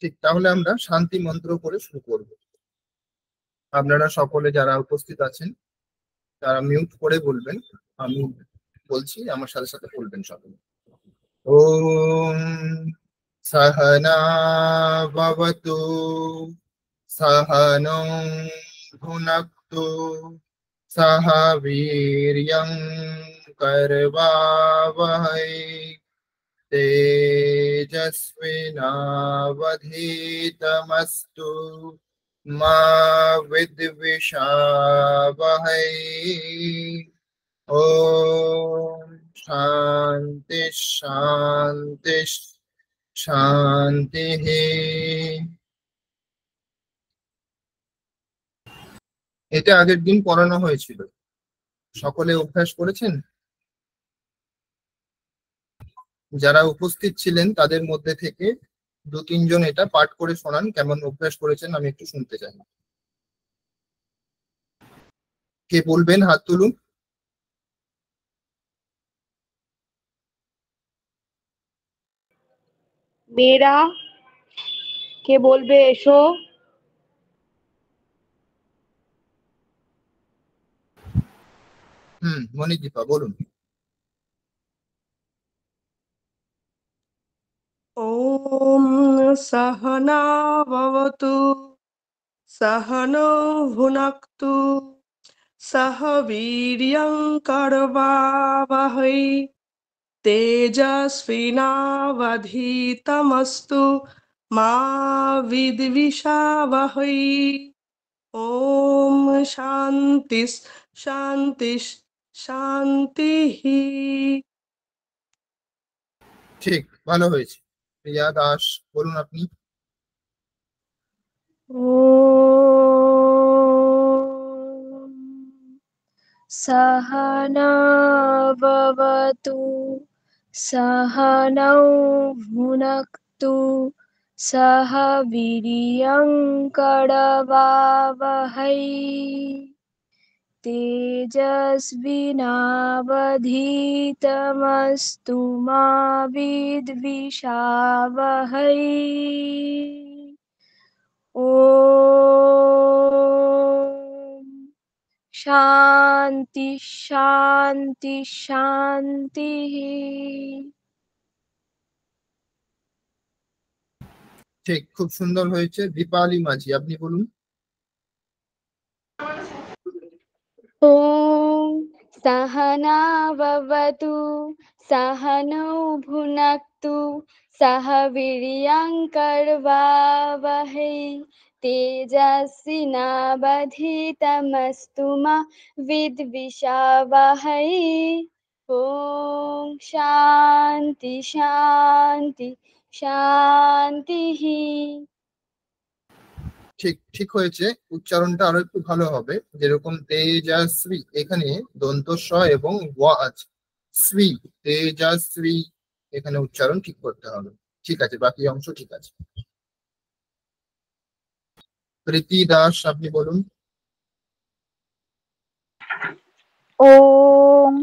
ঠিক, তাহলে আমরা শান্তি মন্ত্র করে শুরু করব। আপনারা সকলে যারা উপস্থিত আছেন তারা মিউট করে বলবেন, আমি বলছি আমার সাথে সাথে বলবেন সকলে। ওম সহনা ভবতু সহনৌ ভুনক্তু সহ বীর্যং করবাবহৈ তেজস্বিনাবধীতমস্তু মা বিদ্বিষাবহৈ। ওম শান্তি শান্তি শান্তি। এটা আগের দিন পড়ানো হয়েছিল, সকলে অভ্যাস করেছেন? যারা উপস্থিত ছিলেন তাদের মধ্যে থেকে 2-3 জন এটা পাঠ করে শোনান, কেমন অভ্যাস করেছেন আমি একটু শুনতে চাই। কে বলবেন হাত তুলুন। মেয়েরা কে বলবে এসো। মণিদীপা বলুন। ওম সহনা ভবতু সহনৌ ভুনক্তু সহ বীর্যং করবাবহৈ তেজস্বিনাবধীতমস্তু মা বিদ্বিষাবহৈ। ওম শান্তি শান্তি শান্তি। ঠিক, ভালো হয়েছে। প্রিয়া দাস বলুন আপনি। ওম সহনা ভবতু সহনৌ ভুনক্তু সহ বীর্যং করবাবহৈ তেজস্বিনাবধীতমস্তু মা বিদ্বিষাবহৈ। ওম শান্তি শান্তি শান্তি। ঠিক, খুব সুন্দর হয়েছে। দীপালি মাঝি আপনি বলুন। ওম সহনা ভবতু সহনৌ ভুনক্তু সহ বীর্যং করবাবহৈ তেজস্বিনাবধীতমস্তু মা বিদ্বিষাবহৈ। ওম শান্তি শান্তি শান্তি। ঠিক ঠিক হয়েছে, উচ্চারণটা আরো একটু ভালো হবে, যেরকম তেজস্বী এখানে দন্ত স এবং ওয়া আছে, শ্রী তেজস্বী এখানে উচ্চারণ ঠিক করতে হবে। ঠিক আছে, বাকি অংশ ঠিক আছে। প্রীতি দাস আপনি বলুন। ওম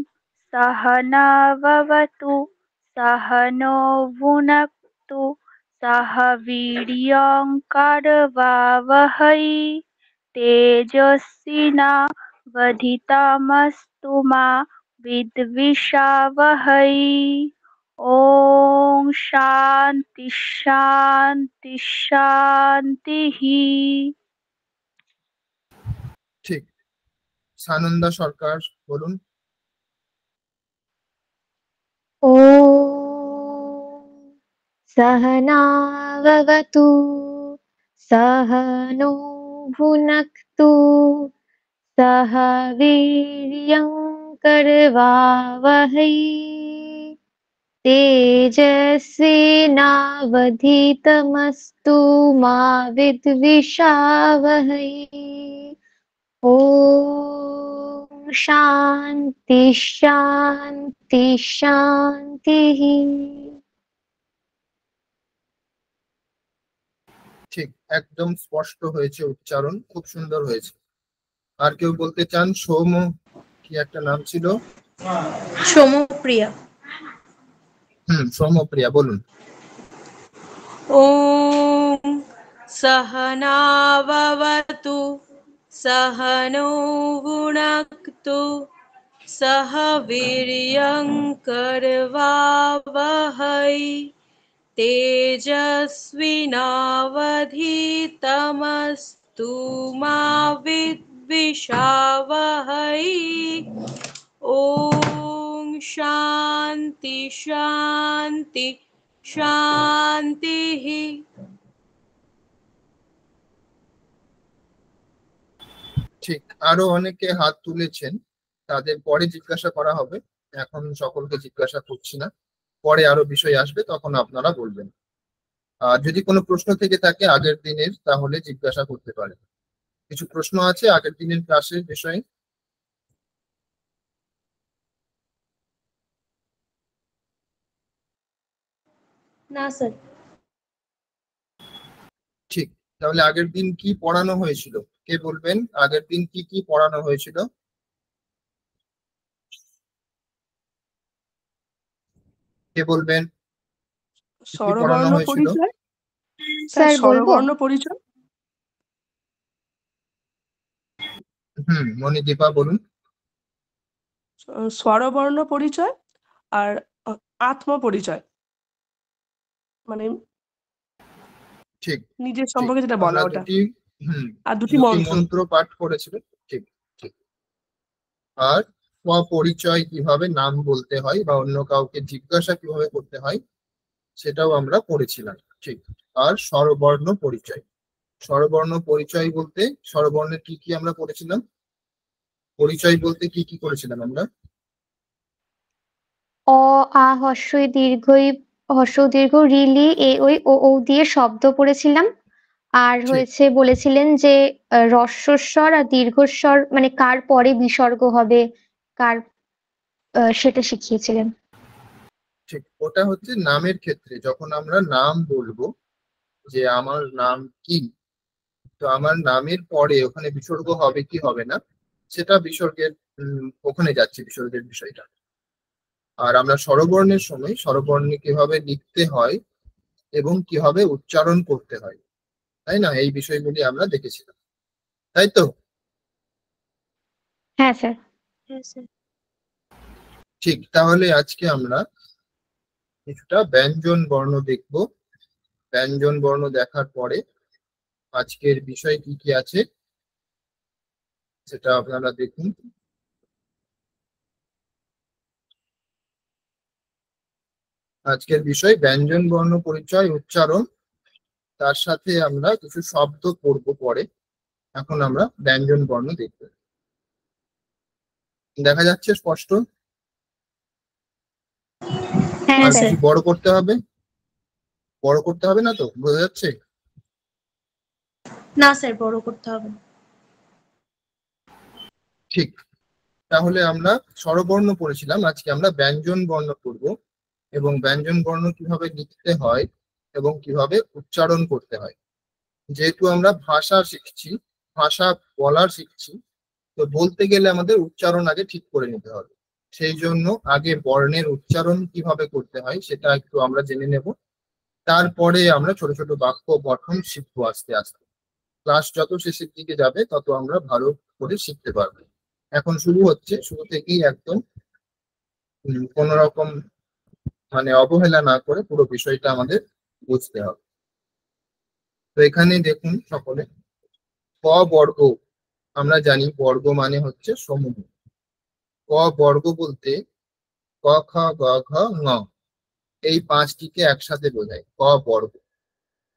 সহনা ভবতু সহনৌ ভুনক্তু সহ বীর্যং করবাবহৈ তেজস্বিনাবধীতমস্তু মা বিদ্বিষাবহৈ। ওম শান্তি শান্তি শান্তি। ঠিক, সানন্দা সরকার বলুন। ওম সহনা ভবতু সহনৌ ভুনক্তু সহ বীর্যং করবাবহৈ তেজস্বিনাবধীতমস্তু মা বিদ্বিষাবহৈ। ওম শান্তি শান্তি শান্তি। ঠিক, একদম স্পষ্ট হয়েছে উচ্চারণ, খুব সুন্দর হয়েছে। আর কেউ বলতে চান? সৌম কি একটা নাম ছিল? সৌমপ্রিয়া। সৌমপ্রিয়া বলুন। ওম सहनाववतु सहनौ भुनक्तु सह वीर्यङ्करवावहै तेजस्विनावधीतमस्तु मा विद्विषावहै। ॐ शान्ति शान्ति शान्तिः। ঠিক, আরো অনেকে হাত তুলেছেন, তাদের পরে জিজ্ঞাসা করা হবে, এখন সকলকে জিজ্ঞাসা করছি না, পরে আরো বিষয় আসবে তখন আপনারা বলবেন। আর যদি কোনো প্রশ্ন থেকে থাকে আগের দিনের, তাহলে জিজ্ঞাসা করতে পারেন। কিছু প্রশ্ন আছে আগের দিনের ক্লাসের বিষয়ে? না স্যার। ঠিক, তাহলে আগের দিন কি পড়ানো হয়েছিল? কে বলবেন আগের দিন কি কি পড়ানো হয়েছিল? কে বলবেন কি কি পড়ানো স্বরবর্ণ হয়েছিল? পরিচয়। স্যার বলবো? স্বরবর্ণ পরিচয়। মণিদীপা বলুন। স্বরবর্ণ পরিচয় আর আত্ম পরিচয়, মানে ঠিক, নিজের সম্পর্কে যেটা বলা, ওটা। আর দুটি মন্ত্র পাঠ করেছিল। ঠিক ঠিক। আর পরিচয় কিভাবে নাম বলতে হয় বা অন্য কাউকে জিজ্ঞাসা কিভাবে করতে হয় সেটাও আমরা পড়েছিলাম। ঠিক। আর স্বরবর্ণ পরিচয়। স্বরবর্ণ পরিচয় বলতে স্বরবর্ণের কি কি আমরা পড়েছিলাম? পরিচয় বলতে কি কি করেছিলাম আমরা? অ আ হস্যই দীর্ঘই, হস্য দীর্ঘ রিলি এ ওই ও ও দিয়ে শব্দ পড়েছিলাম। আর হয়েছে বলেছিলেন যে হ্রস্বস্বর আর দীর্ঘস্বর মানে কার পরে বিসর্গ হবে, কার সেটা শিখিয়েছিলেন। ঠিক, ওটা হচ্ছে নামের ক্ষেত্রে। যখন আমরা নাম বলবো যে আমার নাম কি, তো আমার নামের পরে ওখানে বিসর্গ হবে কি হবে না, সেটা বিসর্গের ওখানে যাচ্ছে বিসর্গের বিষয়টা। আর আমরা স্বরবর্ণের সময় স্বরবর্ণে কিভাবে লিখতে হয় এবং কিভাবে উচ্চারণ করতে হয়, তাই না, এই বিষয়গুলি আমরা দেখেছিলাম, তাই তো? হ্যাঁ স্যার। হ্যাঁ স্যার। ঠিক, তাহলে আজকে আমরা কিছুটা ব্যঞ্জন বর্ণ দেখব। ব্যঞ্জন বর্ণ দেখার পরে আজকের বিষয় কি কি আছে সেটা আপনারা দেখুন। আজকের বিষয় ব্যঞ্জন বর্ণ পরিচয় উচ্চারণ, তার সাথে আমরা কিছু শব্দ পড়বো পরে। এখন আমরা ব্যঞ্জন বর্ণ দেখব। দেখা যাচ্ছে স্পষ্ট? হ্যাঁ আর স্যার। কিছু বড় করতে হবে? বড় করতে হবে না তো? বোঝা যাচ্ছে? না স্যার, বড় করতে হবে না। ঠিক, তাহলে আমরা স্বরবর্ণ পড়েছিলাম, আজকে আমরা ব্যঞ্জন বর্ণ পড়ব এবং ব্যঞ্জন বর্ণ কিভাবে লিখতে হয় এবং কিভাবে উচ্চারণ করতে হয়। যেহেতু আমরা ভাষা শিখছি, ভাষা বলার শিখছি, তো বলতে গেলে আমাদের উচ্চারণ আগে ঠিক করে নিতে হবে। সেই জন্য আগে বর্ণের উচ্চারণ কিভাবে করতে হয় সেটা একটু আমরা জেনে নেব, তারপরে আমরা ছোট ছোট বাক্য গঠন শিখবো আস্তে আস্তে। ক্লাস যত শেষের দিকে যাবে তত আমরা ভালো করে শিখতে পারবো। এখন শুরু হচ্ছে, শুরু থেকেই একদম কোন রকম মানে অবহেলা না করে পুরো বিষয়টা আমাদের বুঝতে হবে। তো এখানে দেখুন সকলে, ক বর্গ, আমরা জানি বর্গ মানে হচ্ছে সমূহ। ক বর্গ বলতে ক খ গ ঘ ঙ এই পাঁচটিকে একসাথে বোঝায় ক বর্গ।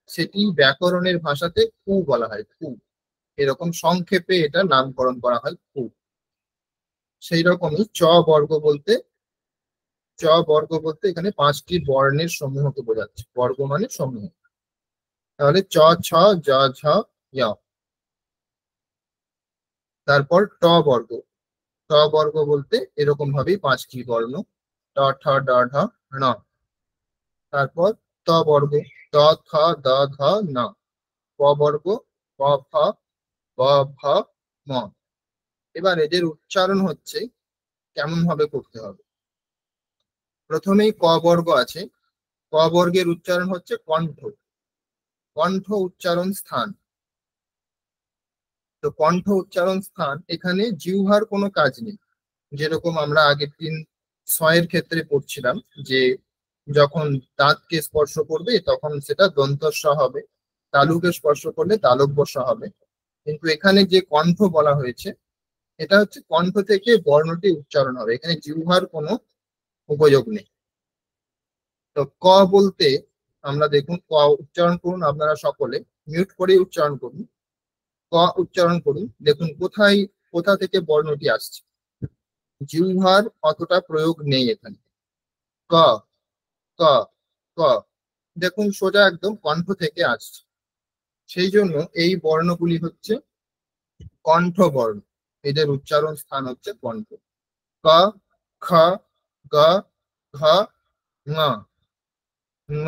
সেটি ব্যাকরণের ভাষাতে কু বলা হয়, কু। এরকম সংক্ষেপে এটা নামকরণ করা হয় কু। সেই রকমই চ বর্গ বলতে, চ বর্গ বলতে এখানে পাঁচটি বর্ণের সমূহকে বোঝাচ্ছে, বর্গ মানে সমূহ। তাহলে চ ছ জ ঝ ঞ। তারপর ট বর্গ, ট বর্গ বলতে এরকম ভাবেই পাঁচটি বর্ণ, ট ঠ ড ঢ ণ। তারপর ত বর্গ, ত থ দ ধ ন। প বর্গ, প ফ ব ভ ম। এবার এদের উচ্চারণ হচ্ছে কেমন ভাবে করতে হবে। প্রথমেই ক বর্গ আছে, ক বর্গের উচ্চারণ হচ্ছে কণ্ঠ। ক কণ্ঠ উচ্চারণ স্থান। তো কণ্ঠ উচ্চারণ স্থান এখানে জিহ্বার কোনো কাজ নেই। যেরকম আমরা আগের দিন ছয়ের ক্ষেত্রে পড়ছিলাম যে যখন দাঁতকে স্পর্শ করবে তখন সেটা দন্ত স হবে, তালুকে স্পর্শ করলে তালব্য স হবে। কিন্তু এখানে যে কণ্ঠ বলা হয়েছে এটা হচ্ছে কণ্ঠ থেকে বর্ণটি উচ্চারণ হবে, এখানে জিহ্বার কোনো উপযোগ নেই। তো ক বলতে আমরা দেখুন, ক উচ্চারণ করুন, আপনারা সকলে মিউট করে উচ্চারণ করুন। ক উচ্চারণ করুন, দেখুন কোথা থেকে বর্ণটি আসছে। জিহ্বার অতটা প্রয়োগ নেই এখানে। ক ক ক দেখুন সোজা একদম কণ্ঠ থেকে আসছে, সেই জন্য এই বর্ণগুলি হচ্ছে কণ্ঠ বর্ণ, এদের উচ্চারণ স্থান হচ্ছে কণ্ঠ। ক খ গ ঘ ঙ। ঙ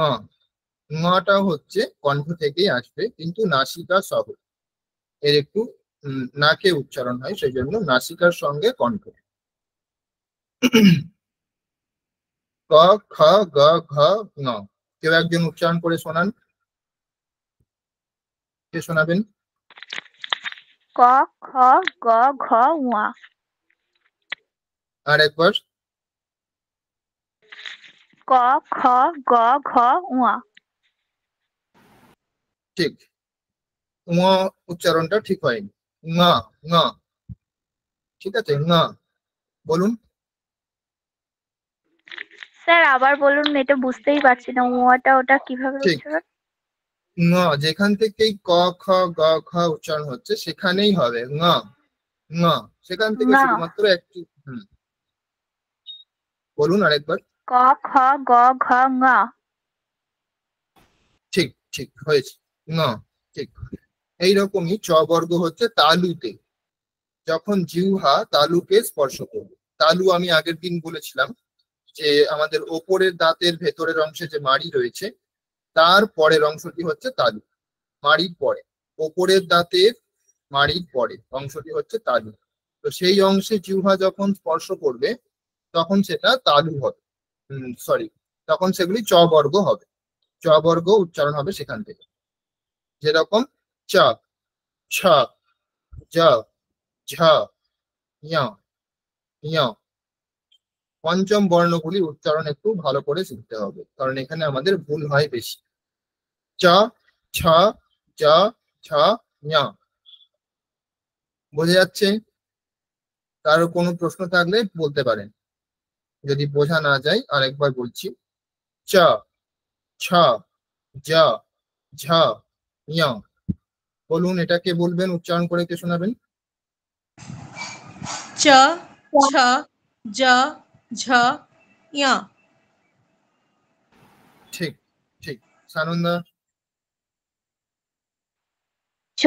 ঙটা হচ্ছে কণ্ঠ থেকেই আসবে কিন্তু নাসিকা সহ, এর একটু নাকে উচ্চারণ হয়, সেই জন্য নাসিকার সঙ্গে কণ্ঠ। ক খ গ ঘ ঙ। কেউ একজন উচ্চারণ করে শোনান, কে শোনাবেন? ক খ গ ঘ ঙ। আর একবার। ক খ গ ঘ ঙ। ঠিক, ঙ উচ্চারণটা ঠিক হয়নি। ঙ ঙ, ঠিক আছে, ঙ বলুন। স্যার আবার বলুন, এটা বুঝতেই পারছি না, ওটা ওটা কিভাবে ঠিক, উচ্চারণ? ঙ যেখান থেকেই ক খ গ ঘ উচ্চারণ হচ্ছে সেখানেই হবে ঙ ঙ, সেখান থেকে না, শুধুমাত্র একটু বলুন আরেকবার। ক খ গ ঘ ঙ। ঠিক ঠিক হয়েছে, ঙ ঠিক। এইরকমই চ বর্গ হচ্ছে তালুতে, যখন জিহ্বা তালুকে স্পর্শ করবে। তালু আমি আগের দিন বলেছিলাম যে আমাদের ওপরের দাঁতের ভেতরের অংশে যে মাড়ি রয়েছে তার পরের অংশটি হচ্ছে তালু, মাড়ির পরে, ওপরের দাঁতের মাড়ির পরে অংশটি হচ্ছে তালু। তো সেই অংশে জিহ্বা যখন স্পর্শ করবে তখন সেটা তালু হবে, সরি, তখন সেগুলি চ বর্গ হবে, চ বর্গ উচ্চারণ হবে সেখান থেকে। যেরকম চ ছ জ ঝ ঞ ঞ। পঞ্চম বর্ণগুলি উচ্চারণ একটু ভালো করে শিখতে হবে, কারণ এখানে আমাদের ভুল হয় বেশি। চ ছ জ ঝ ঞ। বোঝা যাচ্ছে? কারো কোনো প্রশ্ন থাকলে বলতে পারেন, যদি বোঝা না যায় আরেকবার বলছি। চ ছ জ ঝ ঞ। বলুন, এটাকে বলবেন, উচ্চারণ করে কে শোনাবেন? চ ছ জ ঝ ঞ। ঠিক ঠিক, সানন্দা। চ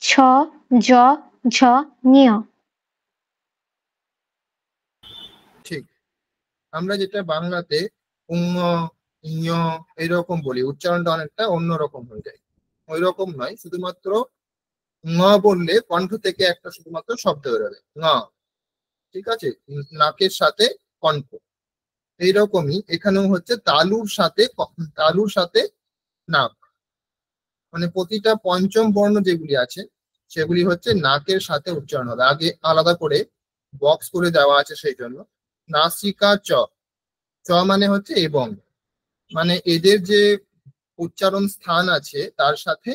ছ জ ঝ ঞ। ঠিক, আমরা যেটা বাংলাতে উঙ ইঞ এইরকম বলি, উচ্চারণটা অনেকটা অন্যরকম হয়ে যায়। ওই রকম নয়, শুধুমাত্র ঙ বললে কণ্ঠ থেকে একটা শুধুমাত্র শব্দ বেরোবে ঙ, ঠিক আছে, নাকের সাথে কণ্ঠ। এইরকমই এখানেও হচ্ছে তালুর সাথে নাক, মানে প্রতিটা পঞ্চম বর্ণ যেগুলি আছে সেগুলি হচ্ছে নাকের সাথে উচ্চারণ হবে। আগে আলাদা করে বক্স করে দেওয়া আছে, সেই জন্য নাসিকা চ। চ মানে হচ্ছে এবং, মানে এদের যে উচ্চারণ স্থান আছে তার সাথে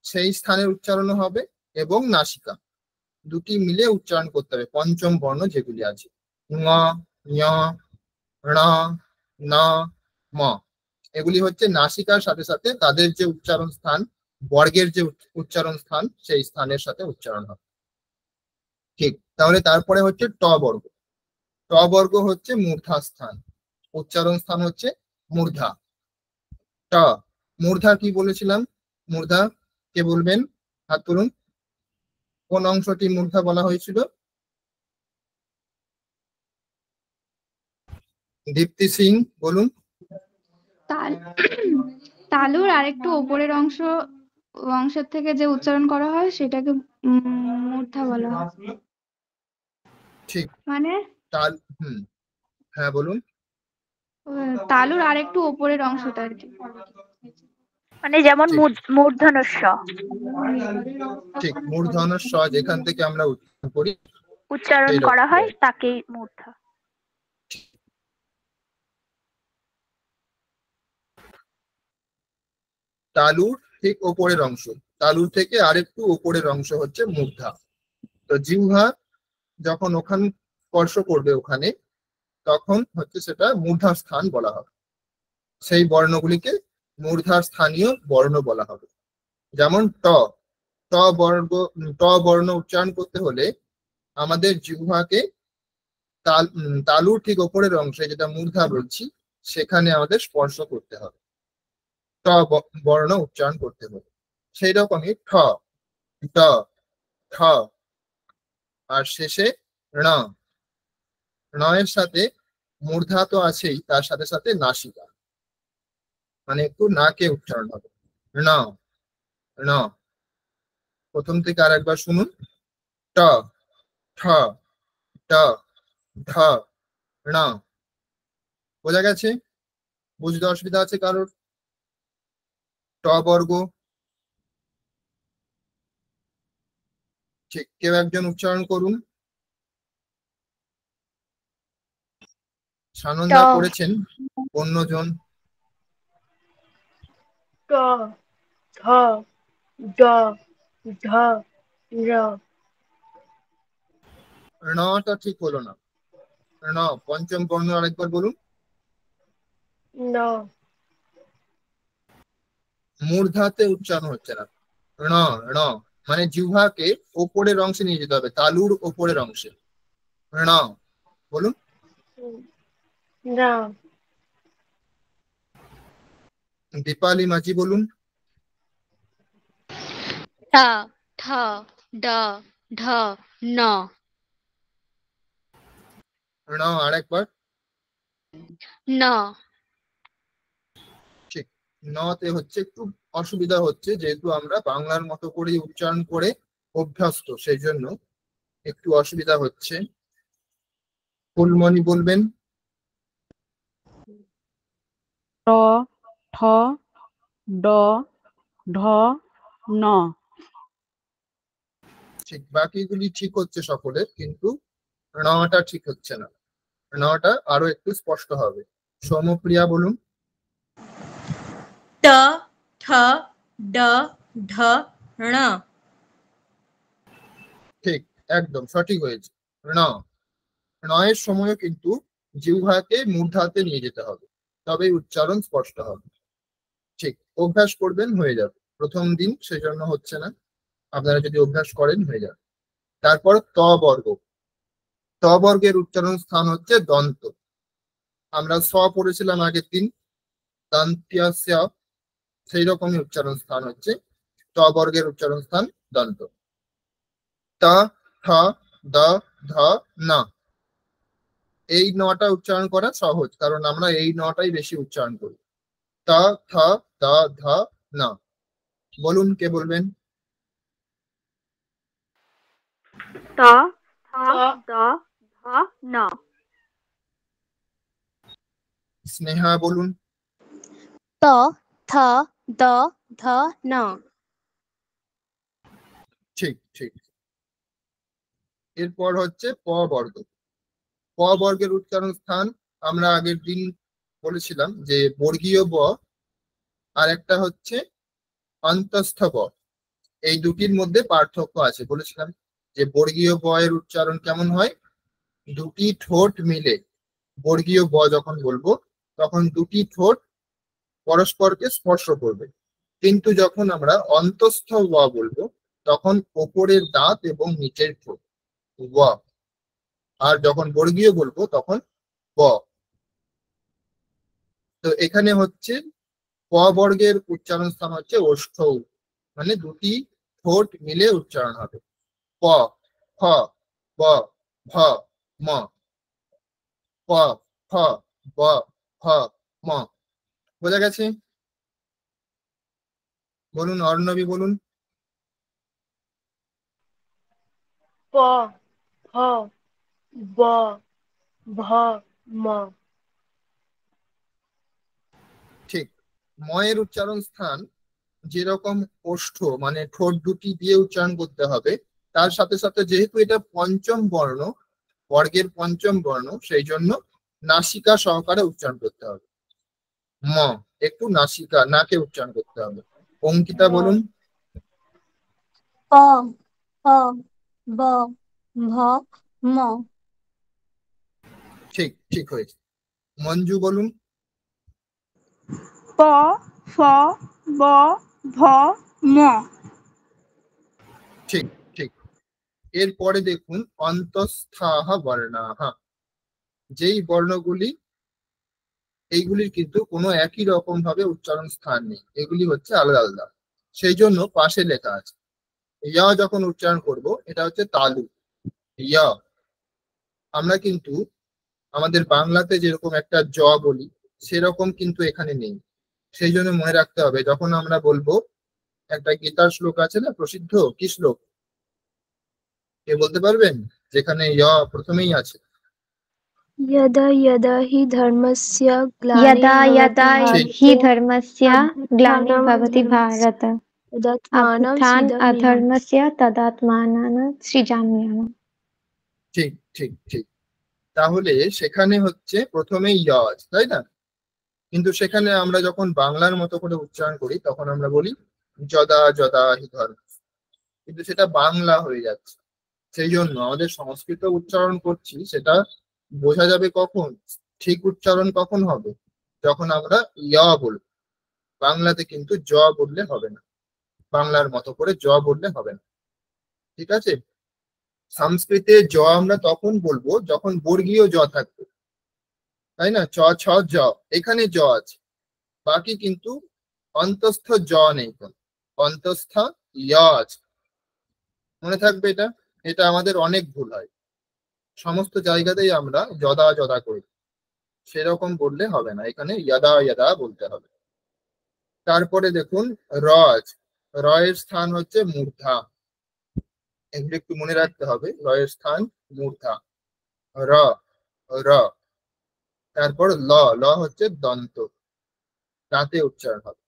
সেই স্থানের উচ্চারণ হবে, এবং নাসিকা দুটি মিলে উচ্চারণ করতে হবে পঞ্চম বর্ণ যেগুলি আছে, ঙ ঞ ণ ন ম। এগুলি হচ্ছে নাসিকার সাথে সাথে তাদের যে উচ্চারণ স্থান, বর্গের যে উচ্চারণ স্থান, সেই স্থানের সাথে উচ্চারণ হবে। ঠিক, তাহলে তারপরে হচ্ছে ট বর্গ। ট বর্গ হচ্ছে মূর্ধা স্থান, উচ্চারণ স্থান হচ্ছে মূর্ধা। ট মূর্ধা কি বলেছিলাম? মূর্ধা কে বলবেন? হাত তুলুন। কোন অংশটি মূর্ধা বলা হয়েছিল? দীপ্তি সিং বলুন। তালুর আরেকটু উপরের অংশের থেকে যে উচ্চারণ করা হয় সেটাকে মূর্ধা বলা হয়। ঠিক, মানে তাল হ্যাঁ বলুন। তালুর আরেকটু উপরের অংশটা আর কি। মানে যেমন ঠিক মূর্ধন্য ষ ঠিক মূর্ধন্য স যেখান থেকে আমরা উচ্চারণ করি উচ্চারণ সেই করা রকম হয় তাকেই মূর্ধা। তালুর ঠিক ওপরের অংশ, তালুর থেকে আরেকটু ওপরের অংশ হচ্ছে মূর্ধা। তো জিহ্বা যখন ওখানে স্পর্শ করবে ওখানে, তখন হচ্ছে সেটা মূর্ধা স্থান বলা হবে। সেই বর্ণগুলিকে মূর্ধা স্থানীয় বর্ণ বলা হবে। যেমন ট, ট বর্ণ উচ্চারণ করতে হলে আমাদের জিহ্বাকে তালুর ঠিক ওপরের অংশে, যেটা মূর্ধা বলছি, সেখানে আমাদের স্পর্শ করতে হবে ট বর্ণ উচ্চারণ করতে হবে। সেই রকমই ঠ, ড, ঠ আর শেষে ণ। ণয়ের সাথে মূর্ধা তো আছেই, তার সাথে সাথে নাসিকা, মানে একটু নাকে উচ্চারণ হবে ণ, ণ। প্রথম থেকে আর একবার শুনুন, ট, ঠ, ড, ঢ, ণ। বোঝা গেছে? বুঝতে অসুবিধা আছে কারোর? ট বর্গ, ঠিক, কেউ একজন উচ্চারণ করুন। সানন্দা করেছেন, অন্যজন ট ঠ ড ঢ র। ণটা ঠিক হলো না। ণ পঞ্চম বর্ণ আরেকবার বলুন। ন মূর্ধাতে উচ্চারণ হচ্ছে না। ণ, ণ মানে জিহ্বাকে ওপরের অংশে নিয়ে যেতে হবে, তালুর ওপরের অংশে। ণ বলুন। না দীপালি মাঝি বলুন। ঠ ঠ ড ঢ ন। ণ আরেকবার। ন। ঠিক, নতে হচ্ছে একটু অসুবিধা হচ্ছে, যেহেতু আমরা বাংলার মতো করে উচ্চারণ করে অভ্যস্ত, সেই জন্য একটু অসুবিধা হচ্ছে। ফুলমণি বলবেন। ট ঠ ড ঢ ন। ঠিক, বাকিগুলি ঠিক হচ্ছে সকলের, কিন্তু ণটা ঠিক হচ্ছে না। ণটা আরো একটু স্পষ্ট হবে। সৌমপ্রিয়া বলুন। ট ঠ ড ঢ ণ। ঠিক, একদম সঠিক হয়েছে। ণ, ণয়ের সময়ও কিন্তু জিহ্বাকে মূর্ধাতে নিয়ে যেতে হবে, তবেই উচ্চারণ স্পষ্ট হবে। ঠিক, অভ্যাস করবেন, হয়ে যাবে। প্রথম দিন সেই জন্য হচ্ছে না, আপনারা যদি অভ্যাস করেন হয়ে যাবে। তারপর ত বর্গ। ত বর্গের উচ্চারণ স্থান হচ্ছে দন্ত। আমরা স পড়েছিলাম আগের দিন, দন্ত্যস্য, সেই রকমই উচ্চারণ স্থান হচ্ছে ত বর্গের উচ্চারণ স্থান দন্ত। ত, থ, দ, ধ, ন। এই নটা উচ্চারণ করা সহজ, কারণ আমরা এই নটাই বেশি উচ্চারণ করি। ত, থ, দ, ধ, ন। বলুন, কে বলবেন? ত থ দ ধ ন। স্নেহা বলুন। ত থ দ ধ ন। ঠিক ঠিক। এরপর হচ্ছে প বর্গ। প বর্গের উচ্চারণ স্থান আমরা আগের দিন বলেছিলাম যে বর্গীয় ব আর একটা হচ্ছে অন্তস্থ ব, এই দুটির মধ্যে পার্থক্য আছে। বলেছিলাম যে বর্গীয় ব এর উচ্চারণ কেমন হয়, দুটি ঠোঁট মিলে। বর্গীয় ব যখন বলবো তখন দুটি ঠোঁট পরস্পরকে স্পর্শ করবে, কিন্তু যখন আমরা অন্তস্থ ব বলবো তখন ওপরের দাঁত এবং নিচের ঠোঁট ব, আর যখন বর্গীয় বলবো তখন ব। তো এখানে হচ্ছে প বর্গের উচ্চারণ স্থান হচ্ছে ওষ্ঠ, মানে দুটি ঠোঁট মিলে উচ্চারণ হবে। প, ফ, ব, ভ, ম। প, ফ, ব, ভ, ম। বোঝা গেছে? বলুন, অর্ণবী বলুন। প ফ ব ভ ম। ঠিক, ময়ের উচ্চারণ স্থান যেরকম ওষ্ঠ মানে ঠোঁট দুটি দিয়ে উচ্চারণ করতে হবে, তার সাথে সাথে যেহেতু এটা পঞ্চম বর্ণ, বর্গের পঞ্চম বর্ণ, সেই জন্য নাসিকা সহকারে উচ্চারণ করতে হবে। ম একটু নাসিকা নাকে উচ্চারণ করতে হবে। অঙ্কিতা বলুন। প প ব ভ ম ঠিক ঠিক হয়েছে। মঞ্জু বলুন। প ফ ব ভ ম। ঠিক ঠিক। এরপরে দেখুন অন্তঃস্থাহ বর্ণাহ, যেই বর্ণগুলি, এইগুলির কিন্তু কোনো একই রকম ভাবে উচ্চারণ স্থান নেই, এগুলি হচ্ছে আলাদা আলাদা, সেই জন্য পাশে লেখা আছে। ইয়া যখন উচ্চারণ করব, এটা হচ্ছে তালু, ইয়া। আমরা কিন্তু আমাদের বাংলাতে যেরকম একটা জ বলি, সেরকম কিন্তু এখানে নেই। সেই জন্য মনে রাখতে হবে, যখন আমরা বলবো, একটা গীতার শ্লোক আছে না প্রসিদ্ধ, কি শ্লোক কে বলতে পারবেন, যেখানে ইয়া প্রথমেই আছে? यदा यदा हि धर्मस्य यदा ग्लानिर्भवति यदा ঠিক हि भारत धर्मस्य ग्लानिर्भवति अभ्युत्थानं भारत तदात्मानं अभ्युत्थान सृजाम्यहम्। अधर्मस्य तदात्मानं सृजाम्यहम्। ঠিক ঠিক ঠিক। তাহলে সেখানে হচ্ছে প্রথমে ইয়া আছে, তাই না? কিন্তু সেখানে আমরা যখন বাংলার মতো করে উচ্চারণ করি, তখন আমরা বলি যদা যদা হি ধর্ম, কিন্তু সেটা বাংলা হয়ে যাচ্ছে। সেই জন্য আমাদের সংস্কৃত উচ্চারণ করছি, সেটা বোঝা যাবে কখন, ঠিক উচ্চারণ কখন হবে, যখন আমরা ইয়া বলবো। বাংলাতে কিন্তু জ বললে হবে না, বাংলার মতো করে জ বললে হবে না, ঠিক আছে? সংস্কৃতে জ আমরা তখন বলবো যখন বর্গীয় জ থাকবে, তাই না? চ ছ জ, এখানে জ আছে, বাকি কিন্তু অন্তস্থ জ নেই, কোন অন্তস্থ ইয়া আছে। মনে থাকবে এটা, এটা আমাদের অনেক ভুল হয়, সমস্ত জায়গাতেই আমরা যদা যদা করি, সেরকম বললে হবে না, এখানে ইয়াদা ইয়াদা বলতে হবে। তারপরে দেখুন র আছে, র এর স্থান হচ্ছে মূর্ধা, এগুলো একটু মনে রাখতে হবে, র এর স্থান মূর্ধা, র র। তারপর ল, ল হচ্ছে দন্ত, দাঁতে উচ্চারণ হবে,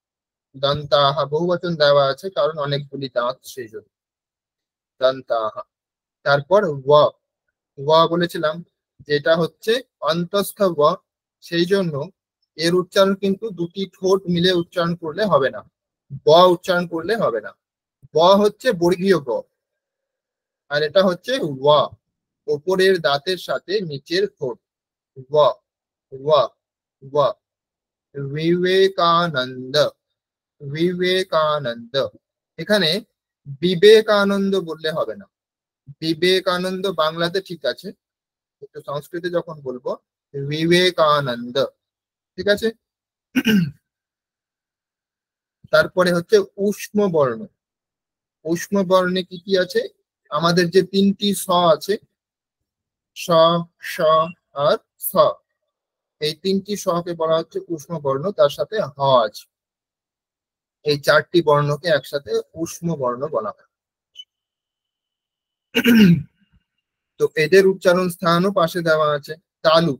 দন্তাহা বহুবচন দেওয়া আছে কারণ অনেকগুলি দাঁত, সেই জন্য দন্তাহা। তারপর ওয়া, ওয়া বলেছিলাম যেটা হচ্ছে অন্তস্থ ওয়া, সেই জন্য এর উচ্চারণ কিন্তু দুটি ঠোঁট মিলে উচ্চারণ করলে হবে না, ব উচ্চারণ করলে হবে না। ব হচ্ছে বর্গীয় ব, আর এটা হচ্ছে ওয়া, ওপরের দাঁতের সাথে নিচের ঠোঁট, ওয়া ওয়া ওয়া। বিবেকানন্দ, বিবেকানন্দ, এখানে বিবেকানন্দ বললে হবে না, বিবেকানন্দ বাংলাতে ঠিক আছে, কিন্তু সংস্কৃতে যখন বলবো বিবেকানন্দ, ঠিক আছে? তারপরে হচ্ছে উষ্ম বর্ণ, উষ্ম বর্ণে কি কি আছে? আমাদের যে তিনটি স আছে, স স আর স, এই তিনটি সকে বলা হচ্ছে উষ্ম বর্ণ, তার সাথে হ আছে, এই চারটি বর্ণকে একসাথে উষ্ম বর্ণ বলা হয়। তো এদের উচ্চারণ স্থানও পাশে দেওয়া আছে। তালু,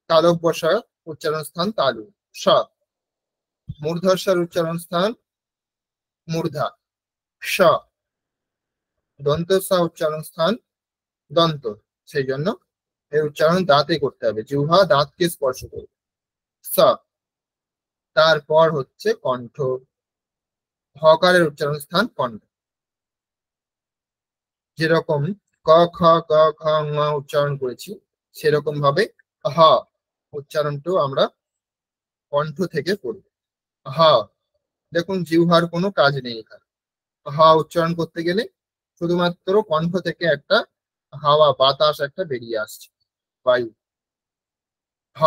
তালব বসা উচ্চারণ স্থান তালু, স। মূর্ধস্বর উচ্চারণ স্থান মূর্ধা, স। দন্ত স উচ্চারণ স্থান দন্ত, সেই জন্য এর উচ্চারণ দাঁতে করতে হবে, জিহ্বা দাঁতকে স্পর্শ করবে, স। তারপর হচ্ছে কণ্ঠ, হকারের উচ্চারণ স্থান কণ্ঠ, যেরকম ক খ গ ঘ ঙ উচ্চারণ করেছি, সেরকম ভাবে হ উচ্চারণটাও আমরা কণ্ঠ থেকে করব, হ। দেখুন জিহ্বার কোনো কাজ নেই এখানে, হ উচ্চারণ করতে গেলে শুধুমাত্র কণ্ঠ থেকে একটা হাওয়া বাতাস একটা বেরিয়ে আসছে, বায়ু, হ।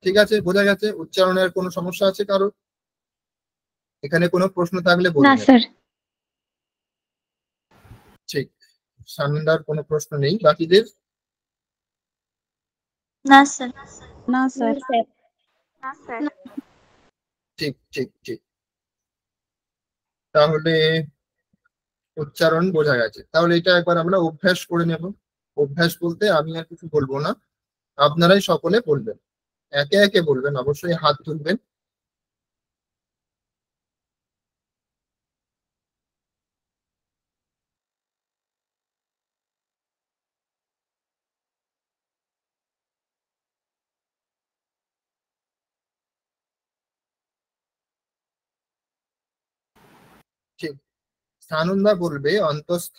ঠিক আছে, বোঝা গেছে? উচ্চারণের কোনো সমস্যা আছে কারো? এখানে কোনো প্রশ্ন থাকলে না বলবেন। স্যার। ঠিক, সানন্দার কোনো প্রশ্ন নেই, বাকিদের? না স্যার। না স্যার। ঠিক ঠিক ঠিক। তাহলে উচ্চারণ বোঝা গেছে, তাহলে এটা একবার আমরা অভ্যাস করে নেব। অভ্যাস বলতে আমি আর কিছু বলবো না, আপনারাই সকলে বলবেন, একে একে বলবেন, অবশ্যই হাত তুলবেন। ঠিক। স্থানুন্দা বলবে অন্তঃস্থ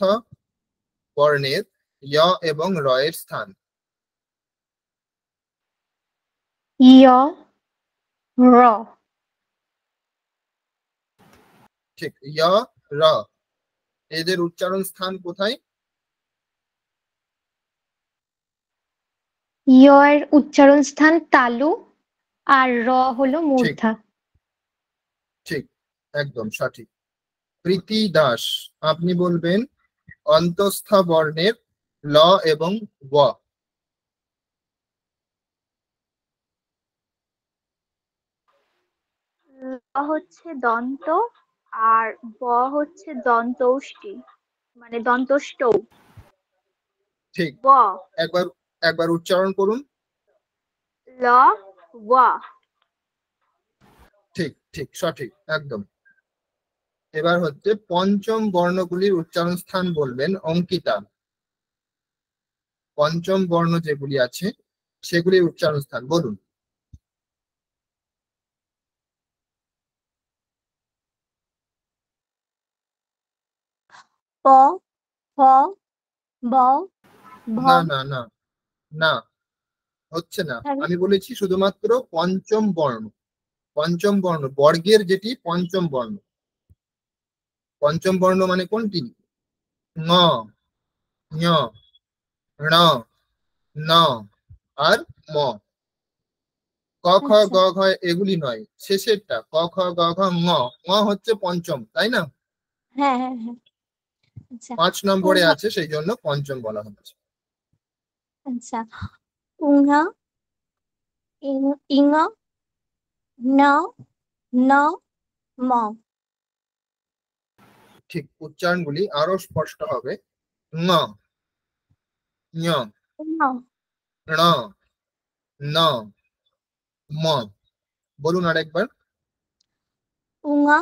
বর্ণের য় এবং র এর স্থান। য় র ঠিক, য় র এদের উচ্চারণ স্থান কোথায়? য় এর উচ্চারণ স্থান তালু আর র হলো মূর্ধা। ঠিক, একদম সঠিক। প্রীতি দাস আপনি বলবেন অন্তঃস্থ বর্ণের ল এবং ব। ল হচ্ছে দন্ত আর ব হচ্ছে দন্তৌষ্টি, মানে দন্তষ্ঠ। ঠিক, ব একবার একবার উচ্চারণ করুন। ল ওয়া। ঠিক ঠিক সঠিক একদম। এবার হচ্ছে পঞ্চম বর্ণগুলির উচ্চারণ স্থান বলবেন অঙ্কিতা। পঞ্চম বর্ণ যেগুলি আছে সেগুলির উচ্চারণ স্থান বলুন। প ফ ব ভ। না না না না, হচ্ছে না। তাহলে আমি বলেছি শুধুমাত্র পঞ্চম বর্ণ। পঞ্চম বর্ণ বর্গের যেটি পঞ্চম বর্ণ। পঞ্চম বর্ণ মানে কোনটি? ঙ, ঞ, ণ, ন আর ম। ক খ আচ্ছা, গ ঘ এগুলি নয়, শেষেরটা ক খ গ ঘ ঙ। ঙ হচ্ছে পঞ্চম, তাই না? হ্যাঁ হ্যাঁ হ্যাঁ। আচ্ছা 5 নম্বরে উঙা। আছে, সেই জন্য পঞ্চম বলা হচ্ছে। আচ্ছা উঙা ইঙ ন ন ম। ঠিক, উচ্চারণগুলি আরো স্পষ্ট হবে। ঙ, ঞ, উঙ ণ, ন, ম। বলুন আরেকবার। উঙা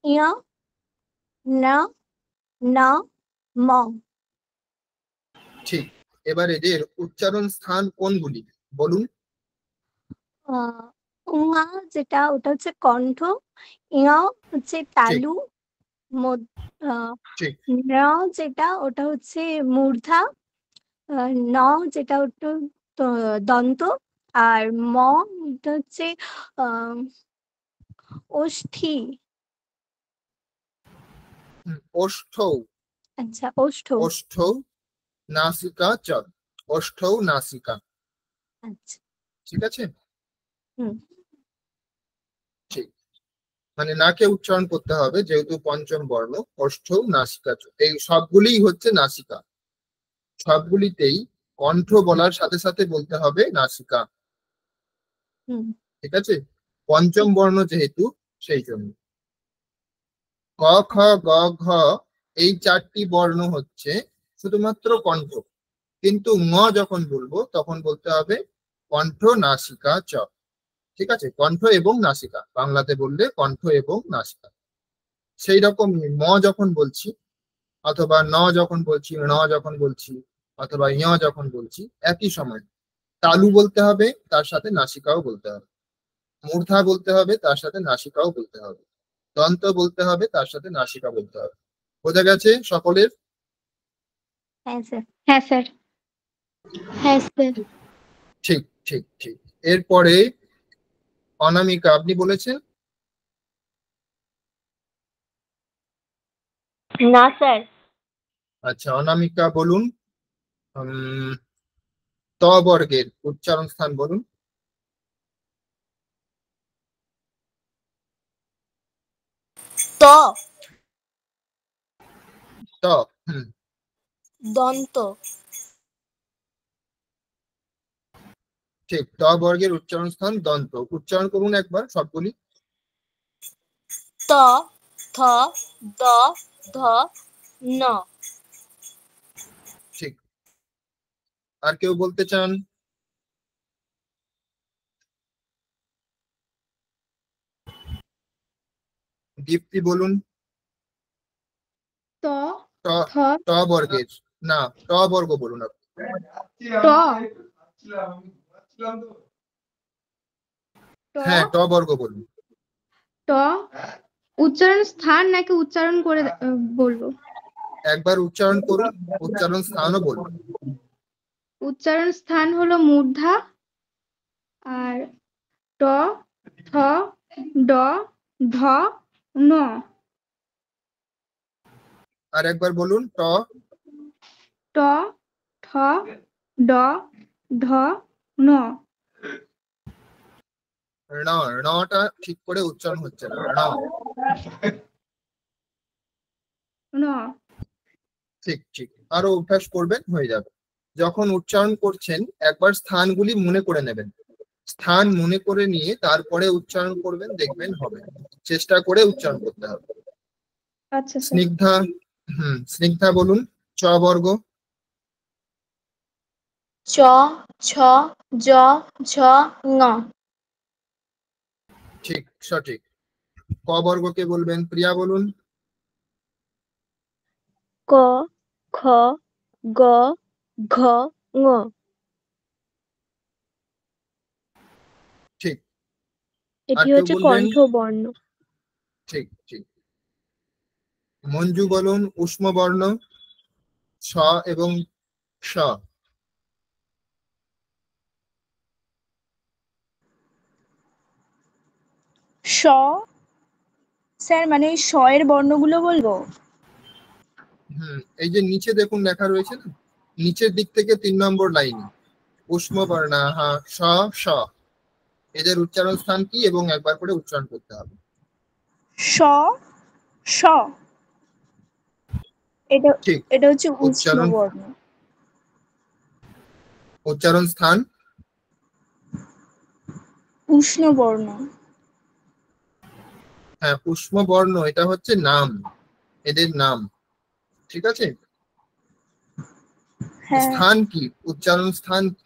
ইঙ ন ন ম। ঠিক, এবার এদের উচ্চারণ স্থান কোনগুলি বলুন। উঙা যেটা ওটা হচ্ছে কণ্ঠ, ইঙ হচ্ছে ঠিক তালু, মধ্য ঠিক ন যেটা ওটা হচ্ছে মূর্ধা, ন যেটা ওটা দন্ত, আর ম এটা হচ্ছে আহ ওষ্ঠী। ওষ্ঠ, আচ্ছা ওষ্ঠ। ওষ্ঠ, নাসিকা চ, ওষ্ঠ নাসিকা। আচ্ছা ঠিক আছে, হুম। ঠিক। মানে নাকে উচ্চারণ করতে হবে, যেহেতু পঞ্চম বর্ণ। ওষ্ঠ নাসিকা চ, এই সবগুলিই হচ্ছে নাসিকা। সবগুলিতেই কণ্ঠ বলার সাথে সাথে বলতে হবে নাসিকা। হুম ঠিক আছে, পঞ্চম ঠিক। বর্ণ যেহেতু, সেই জন্য। ক খ গ ঘ এই 4টি বর্ণ হচ্ছে শুধুমাত্র কণ্ঠ, কিন্তু ঙ যখন বলবো তখন বলতে হবে কণ্ঠ নাসিকা চ। ঠিক আছে, কণ্ঠ এবং নাসিকা, বাংলাতে বললে কণ্ঠ এবং নাসিকা। সেই রকম ম যখন বলছি, অথবা ন যখন বলছি, ণ যখন বলছি, অথবা ঞ যখন বলছি, একই সময় তালু বলতে হবে, তার সাথে নাসিকাও বলতে হবে। মূর্ধা বলতে হবে, তার সাথে নাসিকাও বলতে হবে। দন্ত বলতে হবে, তার সাথে নাসিকা বলতে হবে। বোঝা গেছে সকলের? হ্যাঁ স্যার। হ্যাঁ স্যার। হ্যাঁ স্যার। ঠিক ঠিক ঠিক। এরপরে অনামিকা আপনি বলেছেন। না স্যার। আচ্ছা, অনামিকা বলুন ত বর্গের উচ্চারণ স্থান বলুন। ত ত, হুম, দন্ত ঠিক। ত বর্গের উচ্চারণ স্থান দন্ত। উচ্চারণ করুন একবার সবগুলি। ত থ দ ধ ন। ঠিক। আর কেউ বলতে চান? দীপ্তি বলুন। ত ট, থ ট বর্গের, না, ট বর্গ বলুন আপনি। ট ট হ্যাঁ, ট বর্গ বলুন। ট উচ্চারণ স্থান নাকি উচ্চারণ করে বলবো? একবার উচ্চারণ করুন, উচ্চারণ স্থানও বলুন। উচ্চারণ স্থান হলো মূর্ধা, আর ট, ঠ, ড, ঢ, ন। আর একবার বলুন, ট, ট, ঠ, ড, ঢ, ন। ণ, ণটা ঠিক করে উচ্চারণ হচ্ছে না, ণ। ন। ঠিক ঠিক, আরো অভ্যাস করবেন, হয়ে যাবে। যখন উচ্চারণ করছেন একবার স্থানগুলি মনে করে নেবেন, স্থান মনে করে নিয়ে তারপরে উচ্চারণ করবেন, দেখবেন হবে। চেষ্টা করে উচ্চারণ করতে হবে। আচ্ছা স্যার। স্নিগ্ধা, স্নিগ্ধা বলুন, চ বর্গ। চ, ছ, জ, ঝ, ঙ। ঠিক, সঠিক। ক বর্গকে বলবেন, প্রিয়া বলুন। ক, খ, গ, ঘ, ঙ। ঠিক। আর এটি কেউ হচ্ছে বলবেন? কণ্ঠ বর্ণ। ঠিক ঠিক। মঞ্জু বলুন, উষ্ম বর্ণ, স এবং স। স। স্যার মানে স এর বর্ণগুলো বলবো? এই যে নিচে দেখুন লেখা রয়েছে না, নিচের দিক থেকে 3 নম্বর লাইনে উষ্ম বর্ণ, হ্যাঁ, স, স, এদের উচ্চারণ স্থান কি এবং একবার করে উচ্চারণ করতে হবে। স, স। এটা ঠিক। এটা হচ্ছে উষ্ণ উচ্চারণ, বর্ণ। উচ্চারণ স্থান উষ্ণ বর্ণ। হ্যাঁ, উষ্ম বর্ণ, এটা হচ্ছে নাম, এদের নাম। ঠিক আছে। হ্যাঁ। স্থান কি, উচ্চারণ স্থান কি?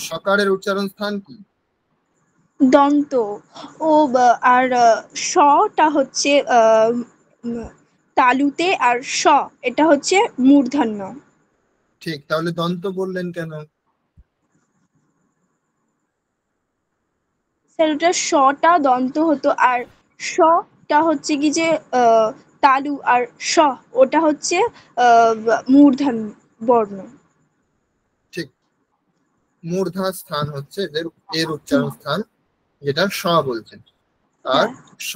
সকারের উচ্চারণ স্থান কি? দন্ত। ও আর টা হচ্ছে তালুতে, আর স এটা হচ্ছে মূর্ধন্য। ঠিক, তাহলে দন্ত বললেন কেন? স্যার ওটা টা দন্ত হতো, আর টা হচ্ছে কি যে তালু, আর ওটা হচ্ছে মূর্ধন্য বর্ণ। ঠিক, মূর্ধা স্থান হচ্ছে এর উচ্চারণ স্থান, যেটা স বলছেন, আর হ্যাঁ। স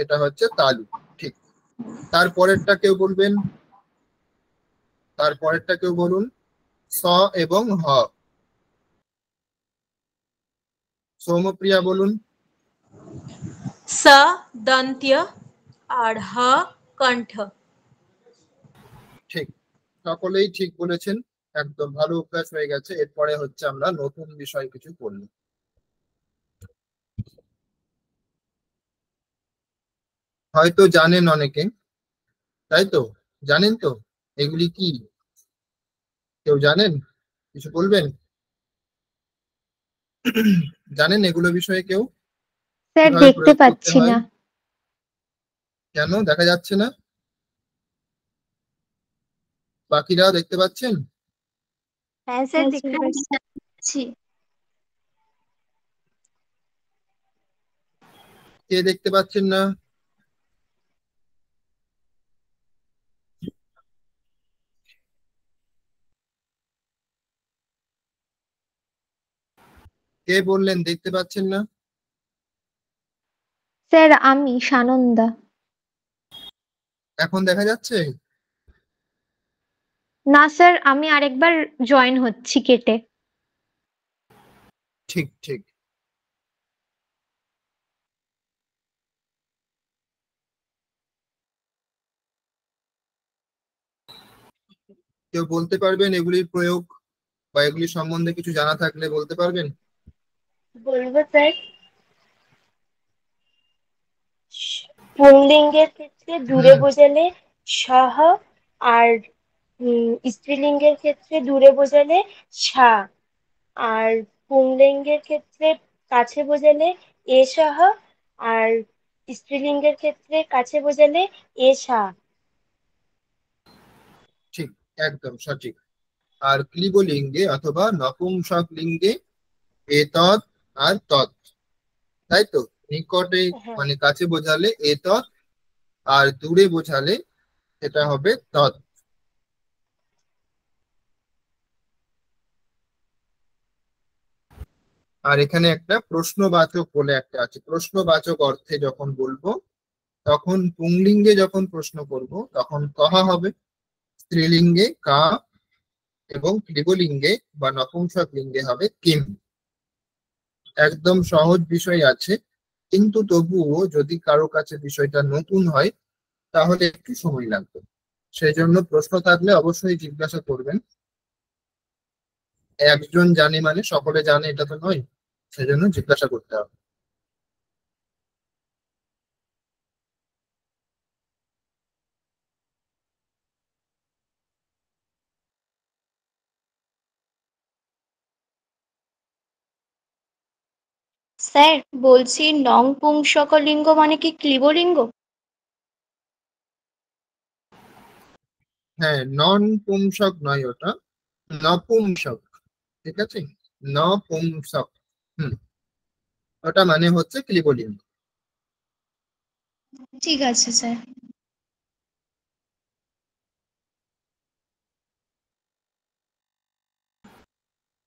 এটা হচ্ছে তালু। ঠিক। তারপরেরটা কেউ বলবেন, তারপরেরটা কেউ বলুন, স এবং হ। সৌমপ্রিয়া বলুন। স দন্ত্য আর হ কণ্ঠ। ঠিক, সকলেই ঠিক বলেছেন, একদম ভালো অভ্যাস হয়ে গেছে। এরপরে হচ্ছে আমরা নতুন বিষয় কিছু পড়ব। হয়তো জানেন অনেকে, তাই তো? জানেন তো এগুলি কি? কেউ জানেন? কিছু বলবেন? জানেন এগুলো বিষয়ে কেউ? স্যার কিভাবে দেখতে প্রয়োগ করতে পাচ্ছি হয়? না। কেন দেখা যাচ্ছে না? বাকিরা দেখতে পাচ্ছেন? হ্যাঁ স্যার, দেখতে পাচ্ছি। কে দেখতে পাচ্ছেন না? কে বললেন দেখতে পাচ্ছেন না? স্যার আমি সানন্দা। এখন দেখা যাচ্ছে? না স্যার, আমি আরেকবার জয়েন হচ্ছি কেটে। ঠিক ঠিক। কেউ বলতে পারবেন এগুলির প্রয়োগ বা এগুলি সম্বন্ধে কিছু জানা থাকলে বলতে পারবেন? বলবো স্যার। পুংলিঙ্গের ক্ষেত্রে দূরে বোঝালে সহ, আর স্ত্রীলিঙ্গের ক্ষেত্রে দূরে বোঝালে সা, আর পুংলিঙ্গের ক্ষেত্রে কাছে বোঝালে এ সহ, আর স্ত্রীলিঙ্গের ক্ষেত্রে কাছে বোঝালে এ সা। ঠিক, একদম সঠিক। আর ক্লিবলিঙ্গে অথবা নপুংসক লিঙ্গে এতৎ আর তৎ, তাই তো? নিকটে হ্যাঁ। মানে কাছে বোঝালে এতৎ, আর দূরে বোঝালে এটা হবে তৎ। আর এখানে একটা প্রশ্নবাচক বলে একটা আছে, প্রশ্নবাচক অর্থে যখন বলবো তখন পুংলিঙ্গে যখন প্রশ্ন করব তখন কহা হবে, স্ত্রীলিঙ্গে কা, এবং ক্লিবলিঙ্গে বা নপুংসক লিঙ্গে হবে কিম। একদম সহজ বিষয় আছে, কিন্তু তবুও যদি কারো কাছে বিষয়টা নতুন হয় তাহলে একটু সময় লাগবে। সেই জন্য প্রশ্ন থাকলে অবশ্যই জিজ্ঞাসা করবেন। একজন জানে মানে সকলে জানে এটা তো নয়, সেজন্য জিজ্ঞাসা করতে হবে। স্যার বলছি নং পুংসকলিঙ্গ মানে কি ক্লীবলিঙ্গ? হ্যাঁ, নন পুংসক নয়, ওটা নপুংসক। ঠিক আছে, নপুংসক। হুম, ওটা মানে হচ্ছে ক্লিবলিঙ্গ। ঠিক আছে স্যার।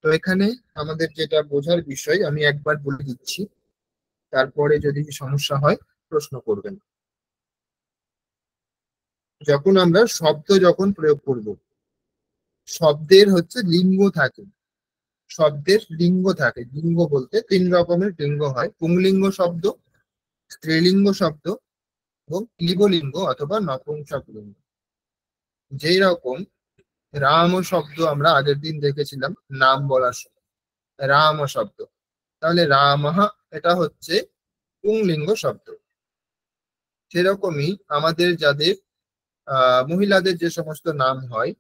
তো এখানে আমাদের যেটা বোঝার বিষয় আমি একবার বলে দিচ্ছি, তারপরে যদি সমস্যা হয় প্রশ্ন করবেন। যখন আমরা শব্দ যখন প্রয়োগ করব, শব্দের হচ্ছে লিঙ্গ থাকে, শব্দের লিঙ্গ থাকে। লিঙ্গ বলতে তিন রকমের লিঙ্গ হয়, পুংলিঙ্গ শব্দ, স্ত্রীলিঙ্গ শব্দ এবং ক্লীবলিঙ্গ অথবা নপুংসক লিঙ্গ। যেই রকম রাম শব্দ আমরা আগের দিন দেখেছিলাম নাম বলার সময়, রাম শব্দ, তাহলে রামঃ এটা হচ্ছে পুংলিঙ্গ শব্দ। সেরকমই আমাদের যাদের মহিলাদের যে সমস্ত নাম হয়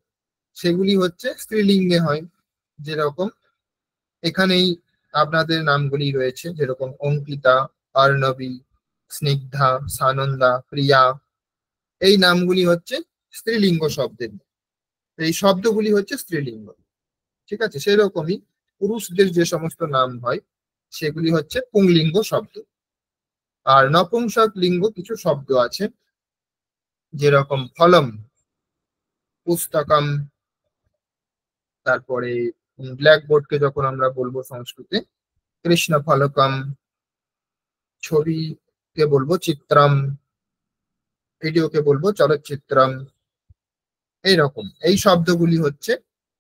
সেগুলি হচ্ছে স্ত্রীলিঙ্গে হয়। যেরকম এখানেই আপনাদের নামগুলি রয়েছে, যেরকম অঙ্কিতা, অর্ণবী, স্নিগ্ধা, সানন্দা, প্রিয়া, এই নামগুলি হচ্ছে স্ত্রীলিঙ্গ শব্দের, এই শব্দগুলি হচ্ছে স্ত্রীলিঙ্গ। ঠিক আছে, সেরকমই পুরুষদের যে সমস্ত নাম হয় সেগুলি হচ্ছে পুংলিঙ্গ শব্দ। আর নপুংসক লিঙ্গ কিছু শব্দ আছে, যেরকম ফলম, পুস্তকম, তারপরে ব্ল্যাকবোর্ডকে যখন আমরা বলবো সংস্কৃতে কৃষ্ণ ফলকম, ছবিকে বলবো চিত্রম, ভিডিওকে বলবো চলচ্চিত্রম। এইরকম এই শব্দগুলি হচ্ছে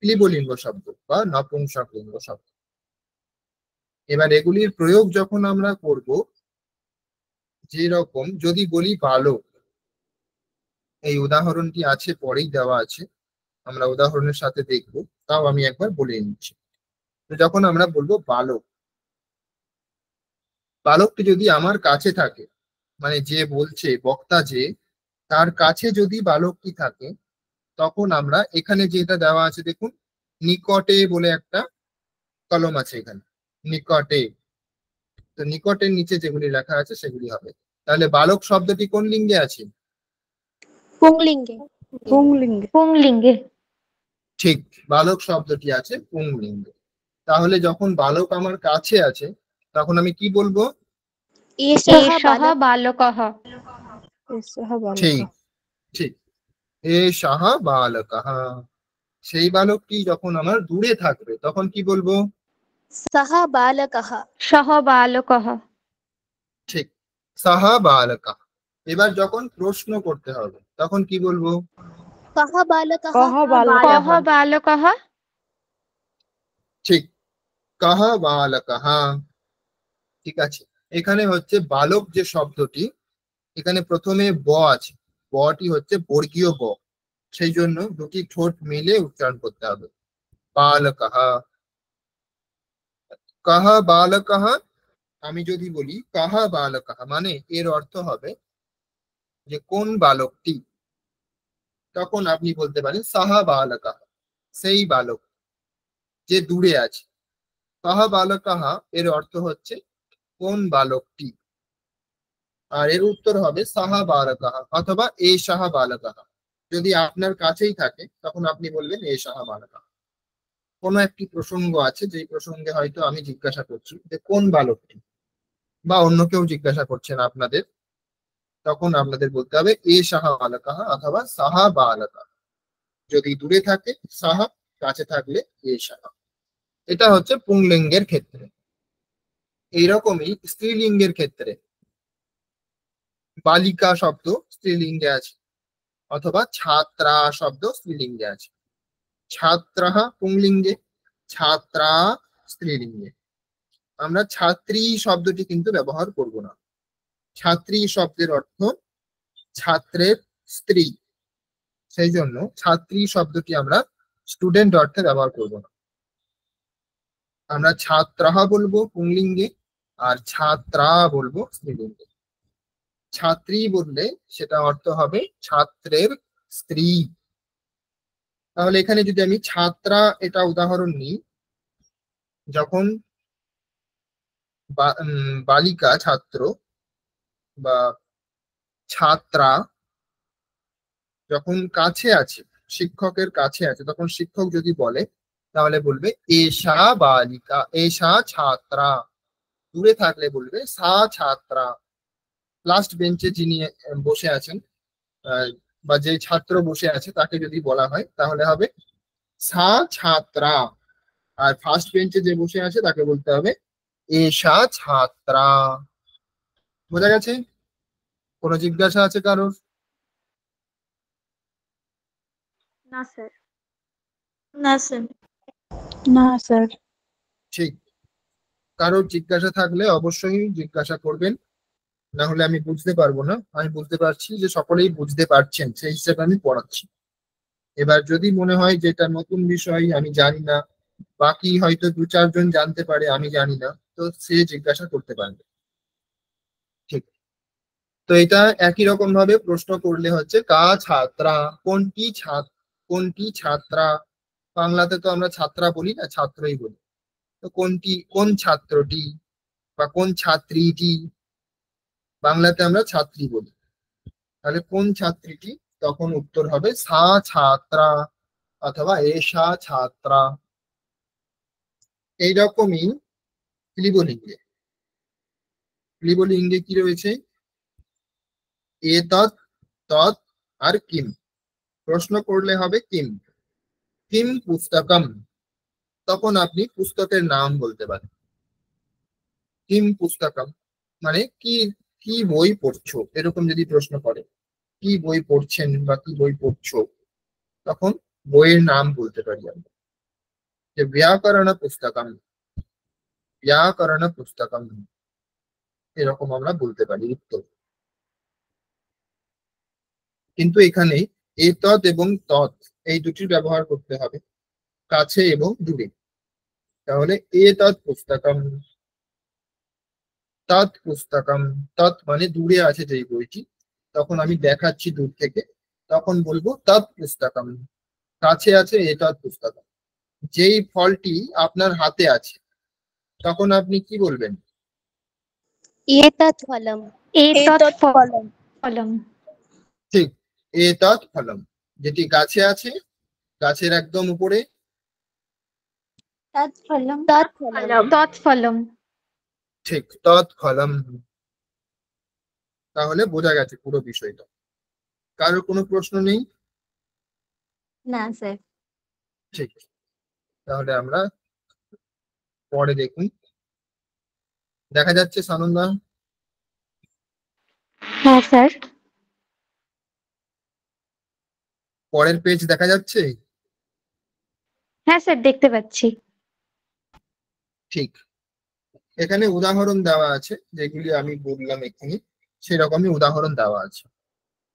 ক্লীবলিঙ্গ শব্দ বা নপুংসক লিঙ্গ শব্দ। এবার এগুলির প্রয়োগ যখন আমরা করব, যেরকম যদি বলি বালক, এই উদাহরণটি আছে পরেই দেওয়া আছে, আমরা উদাহরণের সাথে দেখব, তাও আমি একবার বলে নিচ্ছি। তো যখন আমরা বলবো বালক, বালকটি যদি আমার কাছে থাকে, মানে যে বলছে বক্তা যে, তার কাছে যদি বালকটি থাকে, তখন আমরা এখানে যেটা দেওয়া আছে দেখুন, নিকটে বলে একটা কলম আছে এখানে, নিকটে। তো নিকটের নিচে যেগুলি লেখা আছে সেগুলি হবে। তাহলে বালক শব্দটি কোন লিঙ্গে আছে? পুংলিঙ্গে। পুংলিঙ্গে। পুংলিঙ্গে। ঠিক, বালক শব্দটি আছে পুংলিঙ্গে। তাহলে যখন বালক আমার কাছে আছে তখন আমি কি বলবো? এষः এষः বালকः। এষः বালকः। ঠিক ঠিক, এষः বালকः। সেই বালকটি যখন আমার দূরে থাকবে তখন কি বলবো? সः বালকः। সহ বালকः। ঠিক, সহ বালকः। এবার যখন প্রশ্ন করতে হবে তখন কি বলবো? কः বালকः। কহ বালকः। কহ বালকः। ঠিক, কহ বালকः। ঠিক আছে, এখানে হচ্ছে বালক যে শব্দটি, এখানে প্রথমে ব আছে, বটি হচ্ছে বর্গীয় ব, সেই জন্য দুটি ঠোঁট মিলে উচ্চারণ করতে হবে, বালকः। কহ বালকः, আমি যদি বলি কহ বালকः মানে এর অর্থ হবে যে কোন বালকটি, তখন আপনি বলতে পারেন সহ বালকः, সেই বালক যে দূরে আছে। কহ বালকः এর অর্থ হচ্ছে কোন বালকটি, আর এর উত্তর হবে সহ বালকः অথবা এষः বালকः। যদি আপনার কাছেই থাকে তখন আপনি বলবেন এষः বালকः। কোনো একটি প্রসঙ্গ আছে, যেই প্রসঙ্গে হয়তো আমি জিজ্ঞাসা করছি যে কোন বালকটি, বা অন্য কেউ জিজ্ঞাসা করছেন আপনাদের, তখন আপনাদের বলতে হবে এ সাহা বালকাহা অথবা সাহা বালকা। যদি দূরে থাকে সাহা, কাছে থাকলে এ সাহা। এটা হচ্ছে পুংলিঙ্গের ক্ষেত্রে। এইরকমই স্ত্রীলিঙ্গের ক্ষেত্রে বালিকা শব্দ স্ত্রীলিঙ্গে আছে, অথবা ছাত্রা শব্দ স্ত্রীলিঙ্গে আছে। ছাত্রাহ পুংলিঙ্গে, ছাত্রা স্ত্রীলিঙ্গে। আমরা ছাত্রী শব্দটি কিন্তু ব্যবহার করব না। ছাত্রী শব্দের অর্থ ছাত্রের স্ত্রী, সেই জন্য ছাত্রী শব্দটি আমরা স্টুডেন্ট অর্থে ব্যবহার করব না। আমরা ছাত্রাহ বলবো পুংলিঙ্গে, আর ছাত্রা বলবো স্ত্রীলিঙ্গে। ছাত্রী বললে সেটা অর্থ হবে ছাত্রের স্ত্রী। তাহলে এখানে যদি আমি ছাত্রা এটা উদাহরণ নিই, যখন বালিকা ছাত্র বা ছাত্রা যখন কাছে আছে, শিক্ষকের কাছে আছে, তখন শিক্ষক যদি বলে তাহলে বলবে এষা বালিকা, এষা ছাত্রা। দূরে থাকলে বলবে সা ছাত্রা। লাস্ট বেঞ্চে যিনি বসে আছেন বা যে ছাত্র বসে আছে তাকে যদি বলা হয় তাহলে হবে সা ছাত্রা। আর ফার্স্ট বেঞ্চে যে বসে আছে তাকে বলতে হবে এষা ছাত্রা। বোঝা গেছে? কোনো জিজ্ঞাসা আছে কারোর? না স্যার। না স্যার। না স্যার। ঠিক। কারোর জিজ্ঞাসা থাকলে অবশ্যই জিজ্ঞাসা করবেন, না হলে আমি বুঝতে পারবো না। আমি বুঝতে পারছি যে সকলেই বুঝতে পারছেন, সেই হিসেবে আমি পড়াচ্ছি। এবার যদি মনে হয় যে এটা নতুন বিষয়, আমি জানি না, বাকি হয়তো 2-4 জন জানতে পারে, আমি জানি না, তো সে জিজ্ঞাসা করতে পারবে। ঠিক। তো এটা একই রকম ভাবে প্রশ্ন করলে হচ্ছে কা ছাত্রা, কোনটি ছাত্রা। বাংলাতে তো আমরা ছাত্রা বলি না, ছাত্রই বলি। তো কোন ছাত্রটি বা কোন ছাত্রীটি, বাংলাতে আমরা ছাত্রী বলি। তাহলে কোন ছাত্রীটি, তখন উত্তর হবে সা ছাত্রা অথবা এষা ছাত্রা। এইরকমই ক্লিবলিঙ্গে। ক্লিবলিঙ্গে কি রয়েছে? এতৎ, তৎ আর কিম। প্রশ্ন করলে হবে কিম। কিম পুস্তকম, তখন আপনি পুস্তকের নাম বলতে পারেন। কিম পুস্তকম মানে কি, কি বই পড়ছো, এরকম যদি প্রশ্ন করে কি বই পড়ছেন বা কি বই পড়ছো, তখন বইয়ের নাম বলতে পারি আমরা, যে ব্যাকরণ পুস্তকম, ব্যাকরণ পুস্তকম, এরকম আমরা বলতে পারি উত্তর। কিন্তু এখানে এতৎ এবং তৎ এই দুটির ব্যবহার করতে হবে, কাছে এবং দূরে। তাহলে এতৎ পুস্তকম, তৎ পুস্তকম। তৎ মানে দূরে আছে যেই বইটি, তখন আমি দেখাচ্ছি দূর থেকে, তখন বলবো তৎ পুস্তকম। কাছে আছে এতৎ পুস্তকম। যেই ফলটি আপনার হাতে আছে, তখন আপনি কি বলবেন? এতৎ ফলম। এতৎ ফলম। ঠিক, এতৎ ফলম। যেটি গাছে আছে, গাছের একদম উপরে, তৎ ফলম। তৎ ফলম। ঠিক, তৎ ফলম। তাহলে বোঝা গেছে পুরো বিষয়টা। কারোর কোনো প্রশ্ন নেই? না স্যার। ঠিক, তাহলে আমরা পরে দেখুন। দেখা যাচ্ছে সানন্দা? হ্যাঁ স্যার। পরের পেজ দেখা যাচ্ছে? হ্যাঁ স্যার, দেখতে পাচ্ছি। ঠিক। এখানে উদাহরণ দেওয়া আছে, যেগুলি আমি বললাম এখানে সেরকমই উদাহরণ দেওয়া আছে।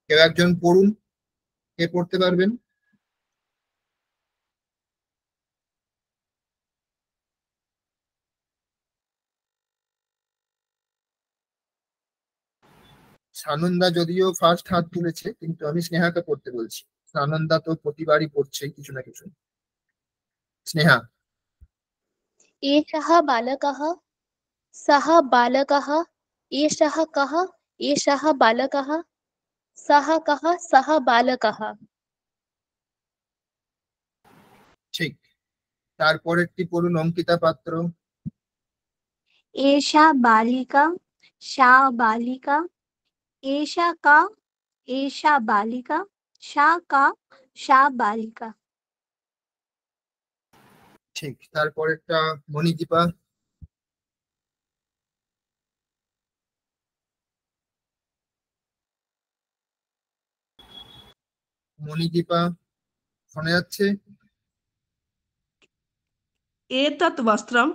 কেউ একজন পড়ুন, কে পড়তে পারবেন? সানন্দা যদিও ফার্স্ট হাত তুলেছে, কিন্তু আমি স্নেহাকে পড়তে বলছি। সানন্দা তো প্রতিবারই পড়ছে কিছু না কিছু। স্নেহা। एषः बालकः, सः बालकः, एषः कः, एषः बालकः, सः कः, सः बालकः। ঠিক। তারপরেরটি পড়ুন অঙ্কিতা পাত্র। एषा बालिका सा बालिका एषा का एषा बालिका सा का सा बालिका। ঠিক, তারপরেরটা মণিদীপা। মণিদীপা শোনা যাচ্ছে? एतत् वस्त्रं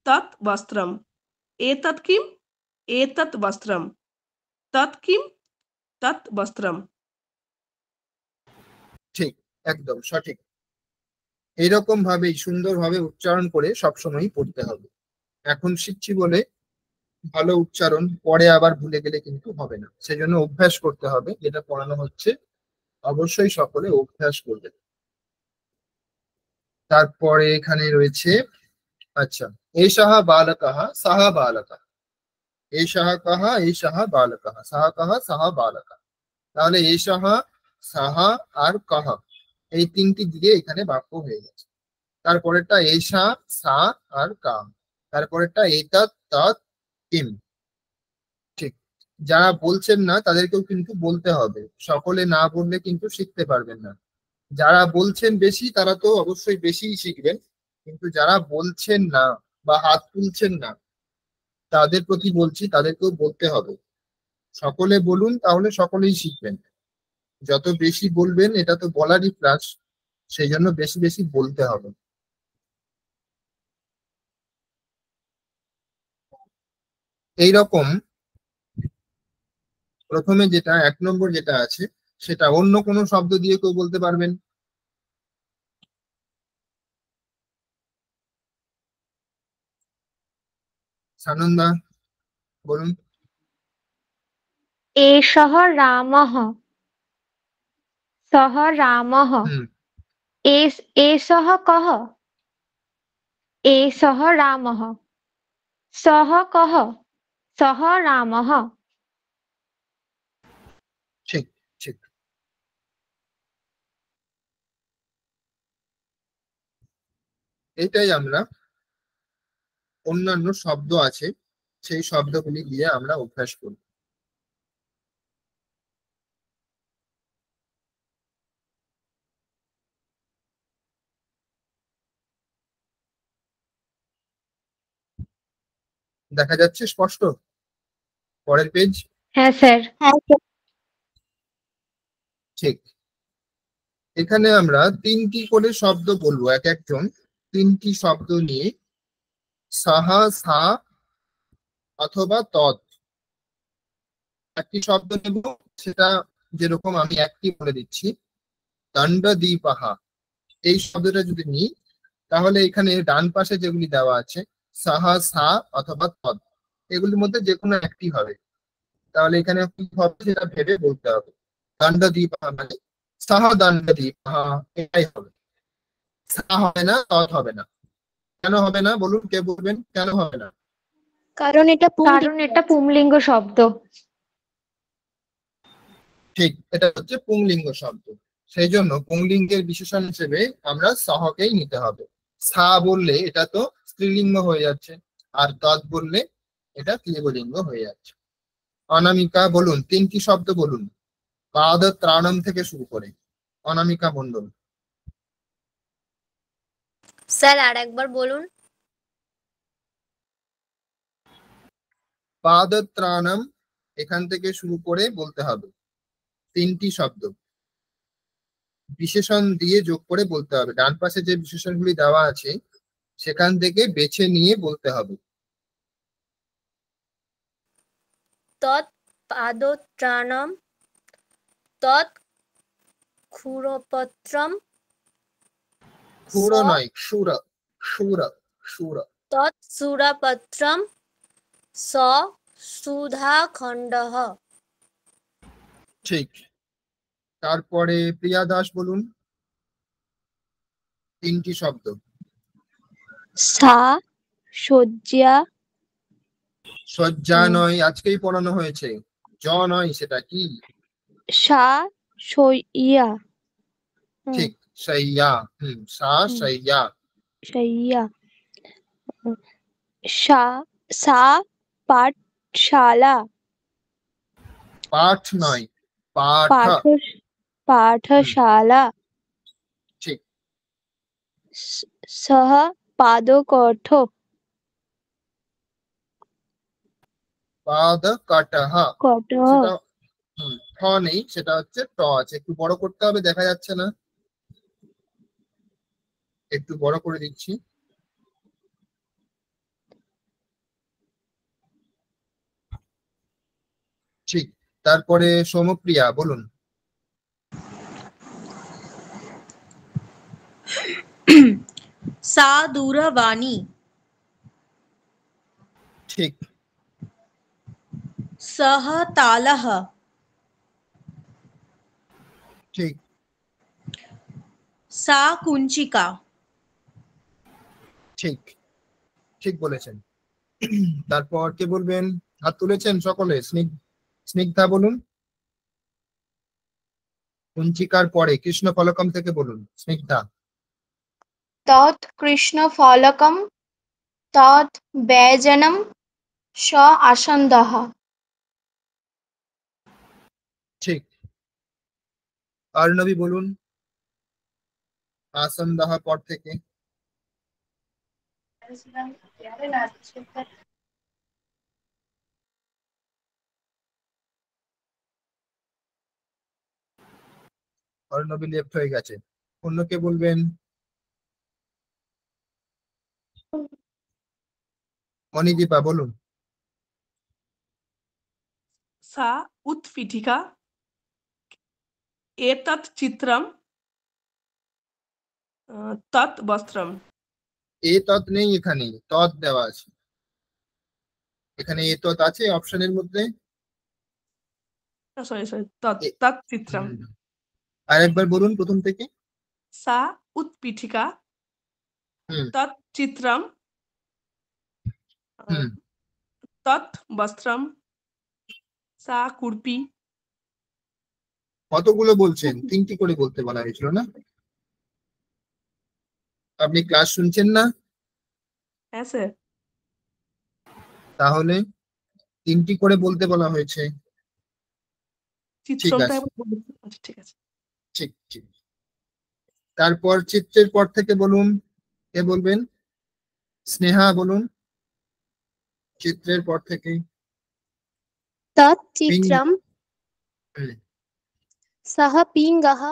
तत् वस्त्रम् एतत् किम् एतत् वस्त्रं तत् किम् तत् वस्त्रम्। ঠিক, একদম সঠিক। এইরকম ভাবেই সুন্দরভাবে উচ্চারণ করে সবসময় পড়তে হবে। এখন শিখছি বলে ভালো উচ্চারণ, পরে আবার ভুলে গেলে কিন্তু হবে না, সেজন্য অভ্যাস করতে হবে। যেটা পড়ানো হচ্ছে অবশ্যই সকলে অভ্যাস করবে। তারপরে এখানে রয়েছে, আচ্ছা, এষাহা বালকাহা সাহা বালকা, এষাহা কাহা এষাহা বালকাহা, সাহা কাহা সাহা বালকা। তাহলে এষাহা, সাহা আর কাহা এই তিনটি দিয়ে এখানে বাক্য হয়ে গেছে। তারপরেরটা এষা, সা আর কা। তারপরেরটা এতাত, তাত, কিম। ঠিক, যারা বলছেন না তাদেরকেও কিন্তু বলতে হবে। সকলে না বললে কিন্তু শিখতে পারবেন না। যারা বলছেন বেশি তারা তো অবশ্যই বেশিই শিখবেন, কিন্তু যারা বলছেন না বা হাত তুলছেন না তাদের প্রতি বলছি, তাদেরকেও বলতে হবে। সকলে বলুন, তাহলে সকলেই শিখবেন। যত বেশি বলবেন, এটা তো বলারই ক্লাস, সেই জন্য বেশি বেশি বলতে হবে। এইরকম প্রথমে যেটা 1 নম্বর যেটা আছে, সেটা অন্য কোনো শব্দ দিয়ে কেউ বলতে পারবেন? সানন্দা বলুন। एषः रामः सः रामः एषः कः एषः रामः सः कः सः रामः। ঠিক ঠিক। এটাই আমরা অন্যান্য শব্দ আছে সেই শব্দগুলি দিয়ে আমরা অভ্যাস করব। দেখা যাচ্ছে স্পষ্ট? পরের পেজ। হ্যাঁ স্যার। ঠিক, এখানে আমরা 3টি করে শব্দ বলবো, এক একজন 3টি শব্দ নিয়ে, সাহা, সা অথবা তৎ। একটি শব্দ নেব, সেটা যেরকম আমি একটি বলে দিচ্ছি, দণ্ডদ্বীপাহা। এই শব্দটা যদি নিই, তাহলে এখানে ডান পাশে যেগুলি দেওয়া আছে সাহা, সা অথবা তৎ, এগুলির মধ্যে যে কোনো একটি হবে। তাহলে এখানে কি হবে সেটা ভেবে বলতে হবে। দণ্ডদ্বীপাহা মানে সাহা দণ্ডদ্বীপাহা, এটাই হবে। সা হবে না, তৎ হবে না। কেন হবে না বলুন, কে বলবেন কেন হবে না? কারণ এটা পুংলিঙ্গ শব্দ। ঠিক, এটা হচ্ছে পুংলিঙ্গ শব্দ, সেই জন্য পুংলিঙ্গের বিশেষণ হিসেবে আমরা সহকেই নিতে হবে। সা বললে এটা তো স্ত্রীলিঙ্গ হয়ে যাচ্ছে, আর তৎ বললে এটা ক্লিবলিঙ্গ হয়ে যাচ্ছে। অনামিকা বলুন, 3টি শব্দ বলুন, পাদ ত্রাণম থেকে শুরু করে। অনামিকা মণ্ডল। স্যার আর একবার বলুন। পাদ ত্রাণম এখান থেকে শুরু করে বলতে হবে। 3টি শব্দ বিশেষণ দিয়ে যোগ করে বলতে হবে। ডান পাশে যে বিশেষণগুলি দেওয়া আছে সেখান থেকে বেছে নিয়ে বলতে হবে। তৎ পাদত্রাণম তৎ ক্ষুরপত্রম ক্ষুর নয়, ক্ষুর ক্ষুর ক্ষুর। তৎ সুরপত্রম স সুধাখণ্ডঃ। ঠিক, তারপরে প্রিয়া দাস বলুন 3টি শব্দ। সা শয্যা। শয্যা নয়, আজকেই পড়ানো হয়েছে। জ নয়, সেটা কি? সা শইয়া। ঠিক, শయ్যা। সা শయ్যা। शय्या शा सा पाठशाला পাঠ নয়, পাঠ। पाठ पाठशाला ঠিক। सः पादकोष्ठो পাদকাটः कोटः সেটা ঠ নেই, সেটা হচ্ছে ট আছে। একটু বড় করতে হবে, দেখা যাচ্ছে না, একটু বড় করে দিচ্ছি। ঠিক। তারপরে সোমপ্রিয়া বলুন। सा दूरवाणी। ঠিক। सः तालः। ঠিক। सा कुञ्चिका। ঠিক, ঠিক বলেছেন। তারপর কে বলবেন? হাত তুলেছেন সকলে। স্নিগ্ধা বলুন। কুঞ্চিকার পরে কৃষ্ণ ফলকম থেকে বলুন স্নিগ্ধা। তৎ কৃষ্ণ ফলকম তৎ ব্যজনম স আসন্দঃ। ঠিক। অর্ণবী বলুন আসন্দাহ পর থেকে। অর্ণবী লেফট হয়ে গেছে। অন্য কে বলবেন? মণিদীপা বলুন। सा उत्पीठिका एतत् चित्रम तत् वस्त्रम। এ তৎ নেই, এখানে তৎ দেওয়া আছে। এখানে এ তৎ আছে অপশনের মধ্যে। सॉरी सॉरी तत् चित्रम। আরেকবার বলুন প্রথম থেকে। सा उत्पीठिका तत् चित्रम तत् वस्त्रम सा कुर्पी। কতগুলো বলছেন? 3টি করে বলতে বলা হয়েছিল না? আপনি ক্লাস শুনছেন না? ऐसे তাহলে 3টি করে বলতে বলা হয়েছে। ঠিক আছে, ঠিক আছে। ঠিক ঠিক। তারপর চিত্রের পর থেকে বলুন। কে বলবেন? স্নেহা বলুন চিত্রের পর থেকে। तच्चित्रं सः पिङ्गः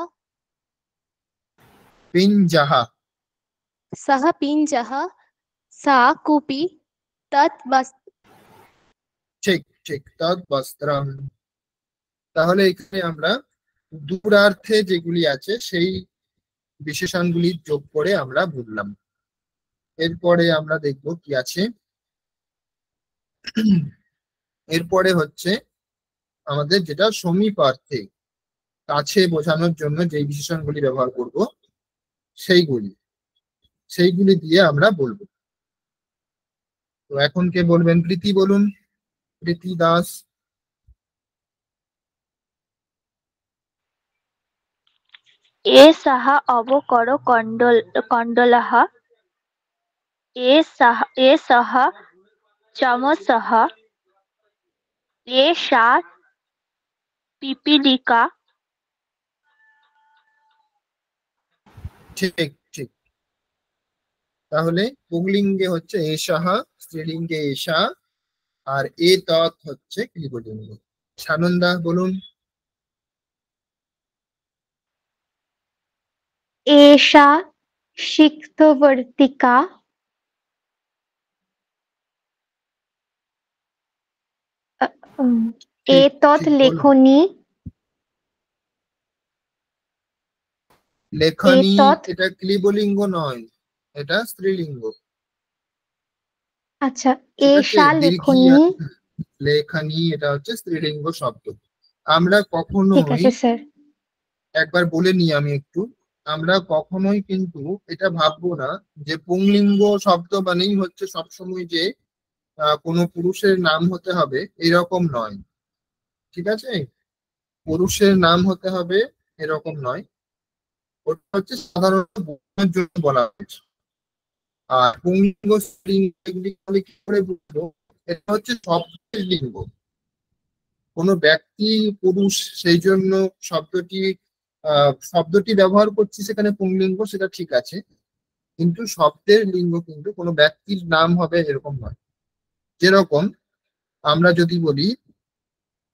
পিঞ্জাহা। सः पिञ्जः सा कूपी तत् ঠিক ঠিক। তৎ বস্ত্রম। তাহলে এখানে আমরা দূরার্থে যেগুলি আছে সেই বিশেষণগুলি যোগ করে আমরা বললাম। এরপরে আমরা দেখব কি আছে। এরপরে হচ্ছে আমাদের যেটা সমীপার্থে, কাছে বোঝানোর জন্য যে বিশেষণগুলি ব্যবহার করব সেইগুলি দিয়ে আমরা বলবো। তো এখন কে বলবেন? প্রীতি বলুন। প্রীতি দাস। एषः अवकरकण्डलः एषः चमसः एषा पिपीलिका। ঠিক ঠিক। তাহলে পুংলিঙ্গে হচ্ছে এষাহ, স্ত্রীলিঙ্গে এষা, আর এ তৎ হচ্ছে ক্লিবলিঙ্গ। সানন্দা বলুন। एषा सिक्थवर्तिका एतत् लेखनी লেখনী এতৎ। এটা ক্লিবলিঙ্গ নয়, এটা স্ত্রীলিঙ্গ। আচ্ছা, ঠিক আছে? এষা লেখনী লেখনী এটা হচ্ছে স্ত্রীলিঙ্গ শব্দ। আমরা ঠিক কখনোই, আছে স্যার। একবার বলে নিই আমি একটু, আমরা কখনোই কিন্তু এটা ভাববো না যে পুংলিঙ্গ শব্দ মানেই হচ্ছে সবসময় যে কোনো পুরুষের নাম হতে হবে, এরকম নয়। ঠিক আছে? পুরুষের নাম হতে হবে এরকম নয়, ওটা হচ্ছে সাধারণত বোঝানোর জন্য বলা হয়েছে। আর পুংলিঙ্গ স্ত্রীলিঙ্গ এগুলি কি করে বুঝবো? এটা হচ্ছে শব্দের লিঙ্গ। কোনো ব্যক্তি পুরুষ, সেই জন্য শব্দটি ব্যবহার করছি সেখানে পুংলিঙ্গ, সেটা ঠিক আছে, কিন্তু শব্দের লিঙ্গ কিন্তু কোনো ব্যক্তির নাম হবে এরকম নয়। যেরকম আমরা যদি বলি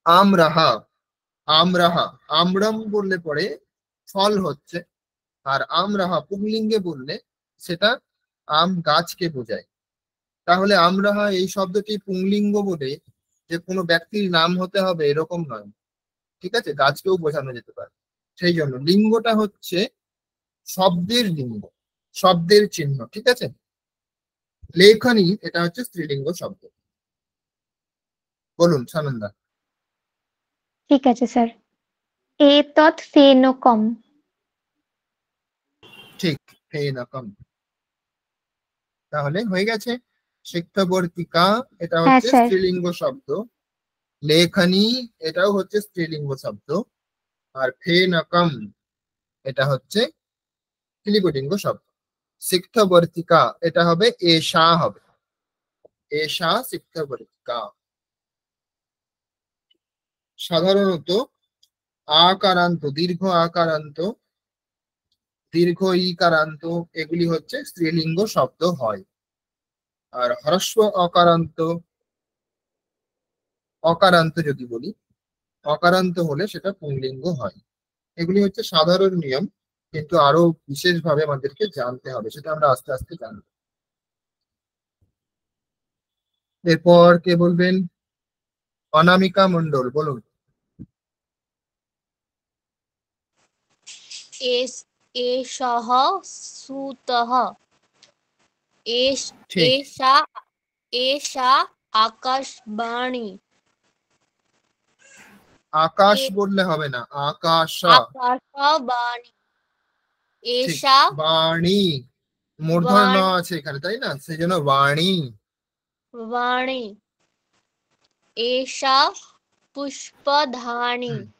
আমরাহা, আমরাহা, আমরাম বললে পরে ফল হচ্ছে, আর আমরাহা পুংলিঙ্গে বললে সেটা আম গাছকে বোঝায়। তাহলে আমরাহা এই শব্দটি পুংলিঙ্গ বলে যে কোনো ব্যক্তির নাম হতে হবে এরকম নয়, ঠিক আছে, গাছকেও বোঝানো যেতে পারে। সেই জন্য লিঙ্গটা হচ্ছে শব্দের লিঙ্গ, শব্দের চিহ্ন, ঠিক আছে। লেখনী এটা হচ্ছে স্ত্রীলিঙ্গ শব্দ। বলুন সানন্দা। ঠিক আছে স্যার। এতৎ ফেনকম। ঠিক, ফেনকম। তাহলে হয়ে গেছে। শিক্ষাবর্তিকা এটা হ্যাঁ হচ্ছে স্যার। স্ত্রীলিঙ্গ শব্দ, লেখনী এটাও হচ্ছে স্ত্রীলিঙ্গ শব্দ, আর ফেনকম এটা হচ্ছে স্ত্রীলিঙ্গ শব্দ। শিক্ষাবর্তিকা এটা হবে এশা, হবে এশা শিক্ষাবর্তিকা। সাধারণত আকারান্ত, দীর্ঘ আকারান্ত, দীর্ঘ ইকারান্ত এগুলি হচ্ছে স্ত্রীলিঙ্গ শব্দ হয়। আর হ্রস্ব অকারান্ত, অকারান্ত যদি বলি, অকারান্ত হলে সেটা পুংলিঙ্গ হয়। এগুলি হচ্ছে সাধারণ নিয়ম, কিন্তু আরো বিশেষভাবে আমাদেরকে জানতে হবে, সেটা আমরা আস্তে আস্তে জানবো। এরপর কে বলবেন? অনামিকা মণ্ডল, বলুন। एषः सूतः ঠিক, एषा एषा आकाशवाणी আকাশ ए- বললে হবে না, আকাশ। आकाशवाणी ঠিক, एषा বাণী, মূর্ধন্য वाणी আছে এখানে, তাই না, সেই জন্য বাণী। वाणी एषा पुष्पधानी হুম,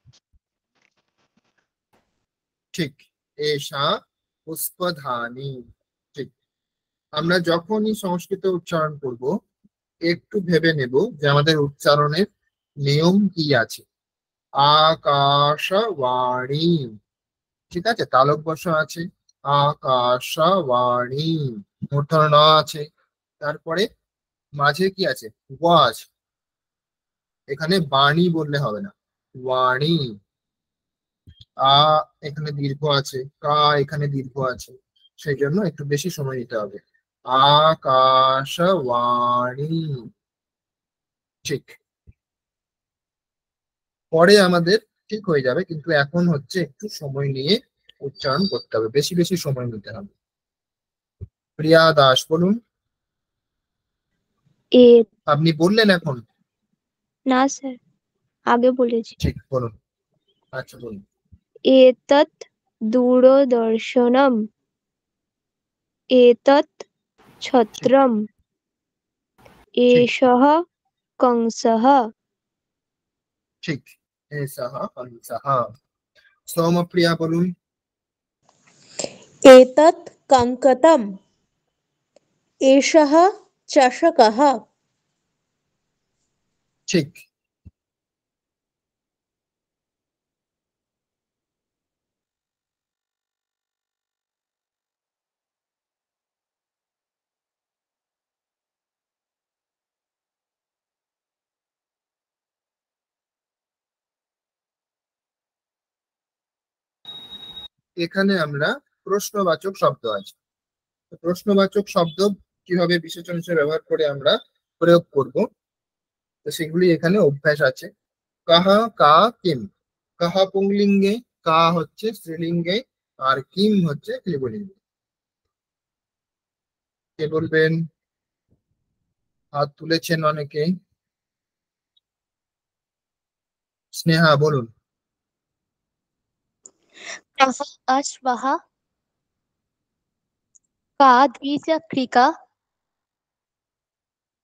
ঠিক, এষা পুষ্পধানী। ঠিক। আমরা যখনই সংস্কৃত উচ্চারণ করব একটু ভেবে নেব যে আমাদের উচ্চারণের নিয়ম কি আছে। আকাশবাণী, ঠিক আছে, তালক বর্ষ আছে, আকাশবাণী, মূর্ধন্য ন আছে, তারপরে মাঝে কি আছে, গ আছে, এখানে বাণী বললে হবে না, বাণী। আ এখানে দীর্ঘ আছে, কা এখানে দীর্ঘ আছে, সেই জন্য একটু বেশি সময় নিতে হবে। আকাশবাণী, ঠিক। পরে আমাদের ঠিক হয়ে যাবে, কিন্তু এখন হচ্ছে একটু সময় নিয়ে উচ্চারণ করতে হবে, বেশি বেশি সময় নিতে হবে। প্রিয়া দাস, বলুন। এ আপনি বললেন এখন? না স্যার, আগে বলেছি। ঠিক, বলুন। আচ্ছা, বলুন। এতৎ দূরদর্শনম, এতৎ ছত্রম, ঠিক, এষः কংসः। ঠিক, এসহ হংসহ। সৌমপ্রিয়া, বলুন। एतत् कङ्कतम् एषः चषकः ঠিক, এখানে আমরা প্রশ্নবাচক শব্দ আছে, তো প্রশ্নবাচক শব্দ কিভাবে বিশেষণ হিসেবে ব্যবহার করে আমরা প্রয়োগ করব, তো সেগুলি এখানে অভ্যাস আছে। কাহা, কা, কিম। কাহা পুংলিঙ্গে, কা হচ্ছে স্ত্রীলিঙ্গে, আর কিম হচ্ছে স্ত্রীলিঙ্গে। কে বলবেন? হাত তুলেছেন অনেকে। স্নেহা, বলুন। कः अश्वः का द्विचक्रिका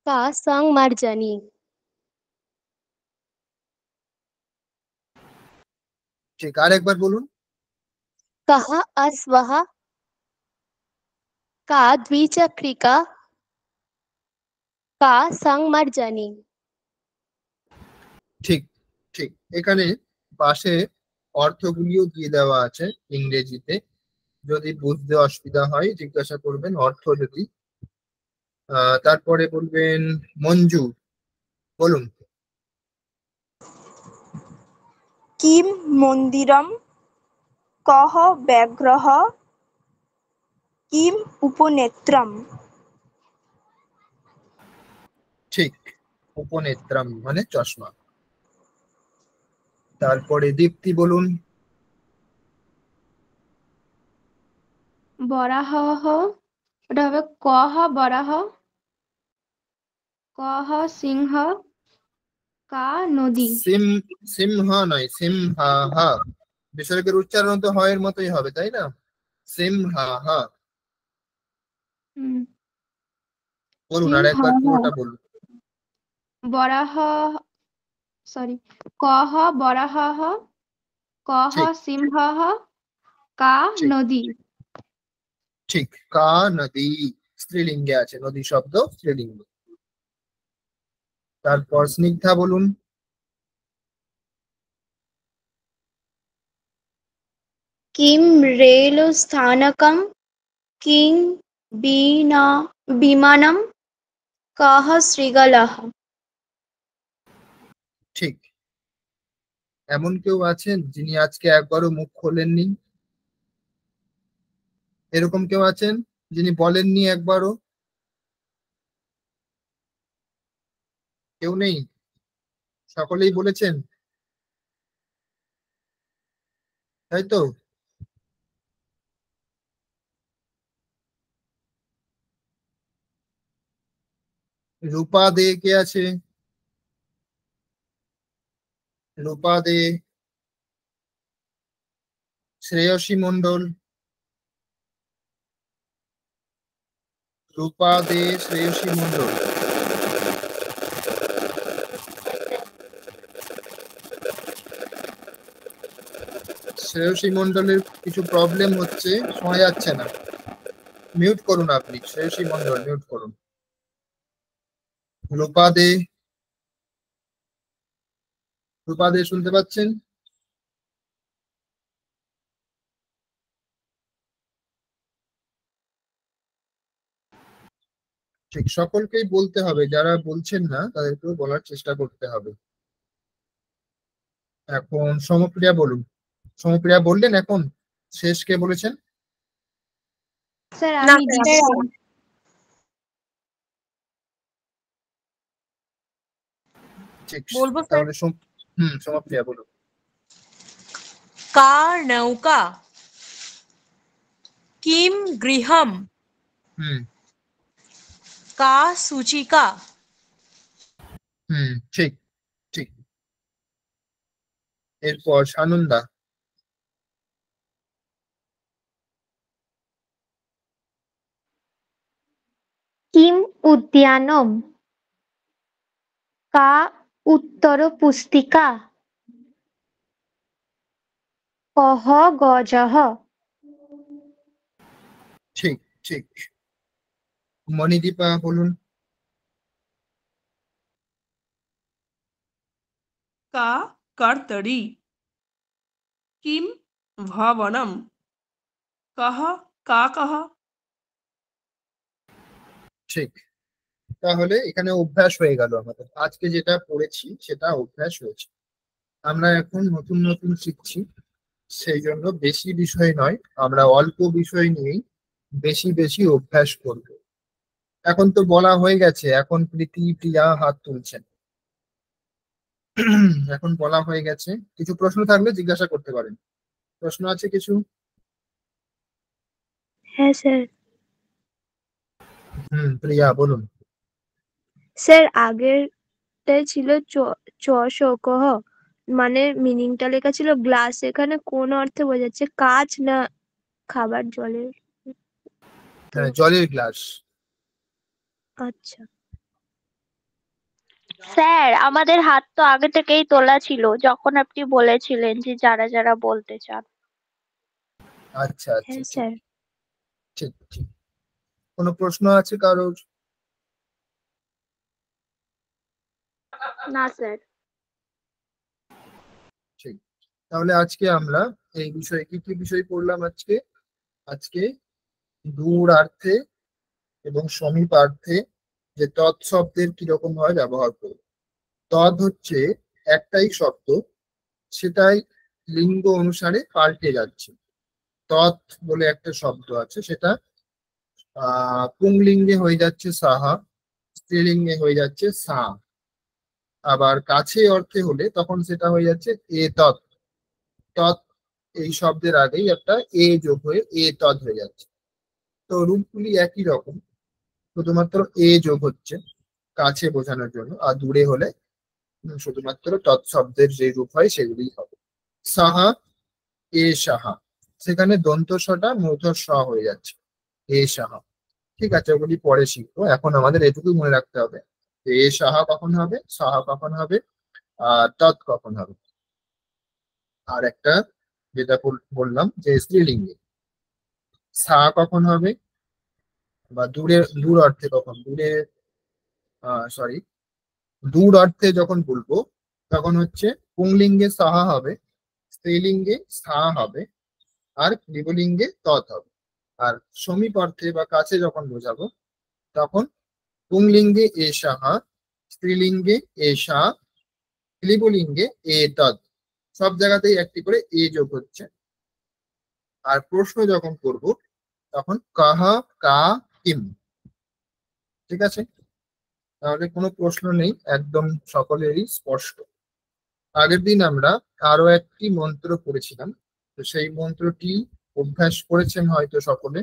का संमार्जनी ঠিক, আর একবার বলুন। कः अश्वः का द्विचक्रिका का संमार्जनी। ঠিক ঠিক, এখানে পাশে অর্থগুলিও দিয়ে দেওয়া আছে ইংরেজিতে। যদি বুঝতে অসুবিধা হয় জিজ্ঞাসা করবেন অর্থ যদি। তারপরে বলবেন মঞ্জু, বলুন। কিম মন্দিরম, কহ ব্যাঘ্রহ, কিম উপনেত্রম। ঠিক, উপনেত্রম মানে চশমা। তারপরে দীপ্তি বলুন। বরাহ, ওটা হবে কহ বরাহ, কহ সিংহ, কা নদী। সিংহ নয়, সিমহা। বিসর্গের উচ্চারণ তো হয় এর মতোই হবে, তাই না? সিমহা। হুম, বলুন আর একবার পুরোটা বলুন। বরাহ, সরি, কহ বরাহ, কহ ঠিক সিংহ, কা ঠিক নদী। ঠিক, কা নদী স্ত্রীলিঙ্গে আছে, নদী শব্দ স্ত্রীলিঙ্গ। তারপর স্নিগ্ধা বলুন। किं रेलस्थानकं, किं विमानं, कः शृगालः। ঠিক, এমন কেউ আছেন যিনি আজকে একবারও মুখ খোলেননি? এরকম কেউ আছেন যিনি বলেননি একবারও? কেউ নেই, সকলেই বলেছেন, তাই তো? রূপা দে কে আছে? রূপা দে, শ্রেয়সী মণ্ডল। রূপা দে, শ্রেয়সী মণ্ডল। শ্রেয়সী মণ্ডলের কিছু প্রবলেম হচ্ছে, শোনা যাচ্ছে না। মিউট করুন আপনি, শ্রেয়সী মণ্ডল মিউট করুন। রূপা দে, রূপা দে শুনতে পাচ্ছেন? ঠিক, সকলকেই বলতে হবে, যারা বলছেন না তাদেরকেও বলার চেষ্টা করতে হবে। এখন সমপ্রিয়া বলুন। সমপ্রিয়া বললেন, এখন শেষ কে বলেছেন? স্যার আমি দিচ্ছি। ঠিক, বলবো স্যার? তাহলে সমপ্রিয়া বলুন। का नौका, किं गृहं, হুম का सूचिका। ঠিক ঠিক। এরপর সানন্দা। কিম উদ্যানম, কা উত্তর পুস্তিকা, কহ গজঃ। ঠিক ঠিক। মণিদীপা বলুন। का कर्तरी, किम भवनम, कह काकः। ঠিক, তাহলে এখানে অভ্যাস হয়ে গেল আমাদের। আজকে যেটা পড়েছি সেটা অভ্যাস হয়েছে। আমরা এখন নতুন নতুন শিখছি, সেই জন্য বেশি বিষয় নয়, আমরা অল্প বিষয় নিয়েই বেশি বেশি অভ্যাস করব। এখন তো বলা হয়ে গেছে, এখন প্রীতি প্রিয়া হাত তুলছেন। এখন বলা হয়ে গেছে, কিছু প্রশ্ন থাকলে জিজ্ঞাসা করতে পারেন। প্রশ্ন আছে কিছু? হ্যাঁ স্যার। প্রিয়া বলুন। স্যার আগেরটাই ছিল চশকহ, মানে মিনিংটা লেখা ছিল গ্লাস, এখানে কোন অর্থে বোঝাচ্ছে, কাঁচ না খাবার জলের? হ্যাঁ, জলের গ্লাস। আচ্ছা স্যার আমাদের হাত তো আগে থেকেই তোলা ছিল যখন আপনি বলেছিলেন যে যারা যারা বলতে চান। আচ্ছা আচ্ছা, হ্যাঁ ঠিক স্যার। ঠিক ঠিক। কোনো প্রশ্ন আছে কারোর? না স্যার। ঠিক, তাহলে আজকে আমরা এই বিষয়ে কি কি বিষয় পড়লাম আজকে? আজকে দূরার্থে এবং সমীপার্থে যে তৎ শব্দের কিরকম ভাবে ব্যবহার করব। তৎ হচ্ছে একটাই শব্দ, সেটাই লিঙ্গ অনুসারে পাল্টে যাচ্ছে। তৎ বলে একটা শব্দ আছে, সেটা পুংলিঙ্গে হয়ে যাচ্ছে সাহা, স্ত্রীলিঙ্গে হয়ে যাচ্ছে সা, আবার কাছে অর্থে হলে তখন সেটা হয়ে যাচ্ছে এ তৎ। তৎ এই শব্দের আগেই একটা এ যোগ হয়ে এ তৎ হয়ে যাচ্ছে। তো রূপগুলি একই রকম, শুধুমাত্র এ যোগ হচ্ছে কাছে বোঝানোর জন্য, আর দূরে হলে শুধুমাত্র তৎ শব্দের যে রূপ হয় সেগুলি হবে। সাহা, এ সাহা, সেখানে দন্ত সটা মূর্ধর স হয়ে যাচ্ছে, এ সাহা। ঠিক আছে, ওগুলি পরে শিখবো, এখন আমাদের এটুকু মনে রাখতে হবে যে এ সাহা কখন হবে, সাহা কখন হবে, আর তৎ কখন হবে। আর একটা যেটা বললাম যে স্ত্রীলিঙ্গে সা কখন হবে, বা দূর অর্থে কখন, দূর অর্থে যখন বলবো তখন হচ্ছে পুংলিঙ্গে সাহা হবে, স্ত্রীলিঙ্গে সা হবে, আর ক্লিবলিঙ্গে তৎ হবে। আর সমীপ অর্থে বা কাছে যখন বোঝাবো তখন পুংলিঙ্গে এ সাহা, স্ত্রীলিঙ্গে এ সা, ক্লিবলিঙ্গে এ তৎ। সব জায়গাতেই একটি করে এ যোগ হচ্ছে। আর প্রশ্ন যখন করব তখন কাহা, কা, কিম। ঠিক আছে, তাহলে কোনো প্রশ্ন নেই, একদম সকলেরই স্পষ্ট। আগের দিন আমরা আরো একটি মন্ত্র পড়েছিলাম, তো সেই মন্ত্রটি অভ্যাস করেছেন হয়তো সকলে।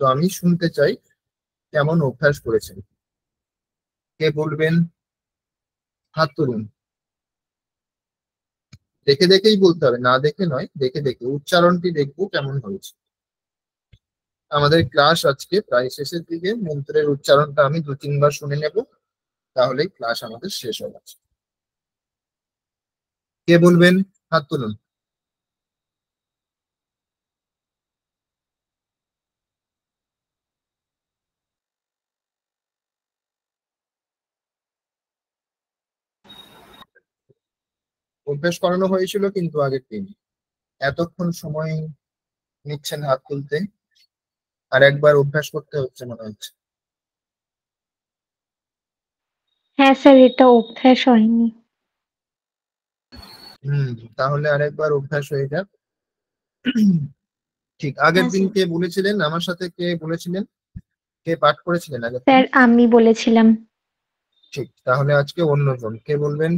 তো আমি শুনতে চাই কেমন অভ্যাস করেছেন। কে বলবেন? হাত তুলুন। দেখে দেখেই বলতে হবে, না দেখে নয়, দেখে দেখে উচ্চারণটি দেখবো কেমন হয়েছে। আমাদের ক্লাস আজকে প্রায় শেষের দিকে, মন্ত্রের উচ্চারণটা আমি 2-3 বার শুনে নেব, তাহলেই ক্লাস আমাদের শেষ হয়ে যাচ্ছে। কে বলবেন? হাত তুলুন। অভ্যাস করানো হয়েছিল কিন্তু আগের দিন। এতক্ষণ সময় নিচ্ছেন হাত তুলতে, আর একবার অভ্যাস করতে হচ্ছে মনে হচ্ছে। হ্যাঁ স্যার, এটা অভ্যাস হয়নি। তাহলে আরেকবার অভ্যাস হয়ে যাক। ঠিক, আগের দিন কে বলেছিলেন আমার সাথে, কে বলেছিলেন, কে পাঠ করেছিলেন আগের দিন? স্যার আমি বলেছিলাম। ঠিক, তাহলে আজকে অন্যজন কে বলবেন?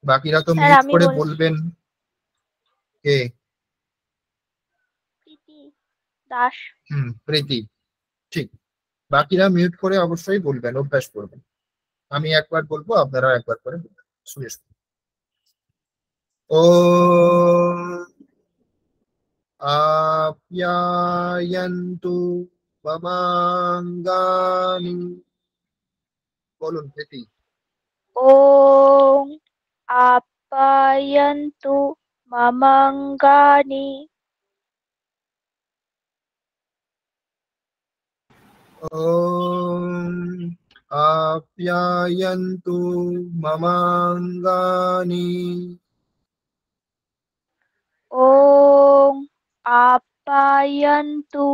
বাকিরা তো স্যার মিউট আমি করে বলছি। বলবেন। কে? প্রীতি দাস। প্রীতি। ঠিক, বাকিরা মিউট করে অবশ্যই বলবেন, অভ্যাস করবেন। আমি একবার বলবো, আপনারা একবার করে বলবেন, শুনে শুনে। ওম আপ্যায়ন্তু মমাঙ্গানি। বলুন প্রীতি। ওম আপ্যায়ন্তু মমাঙ্গানি। ওম আপ্যায়ন্তু মমাঙ্গানি। ওম আপ্যায়ন্তু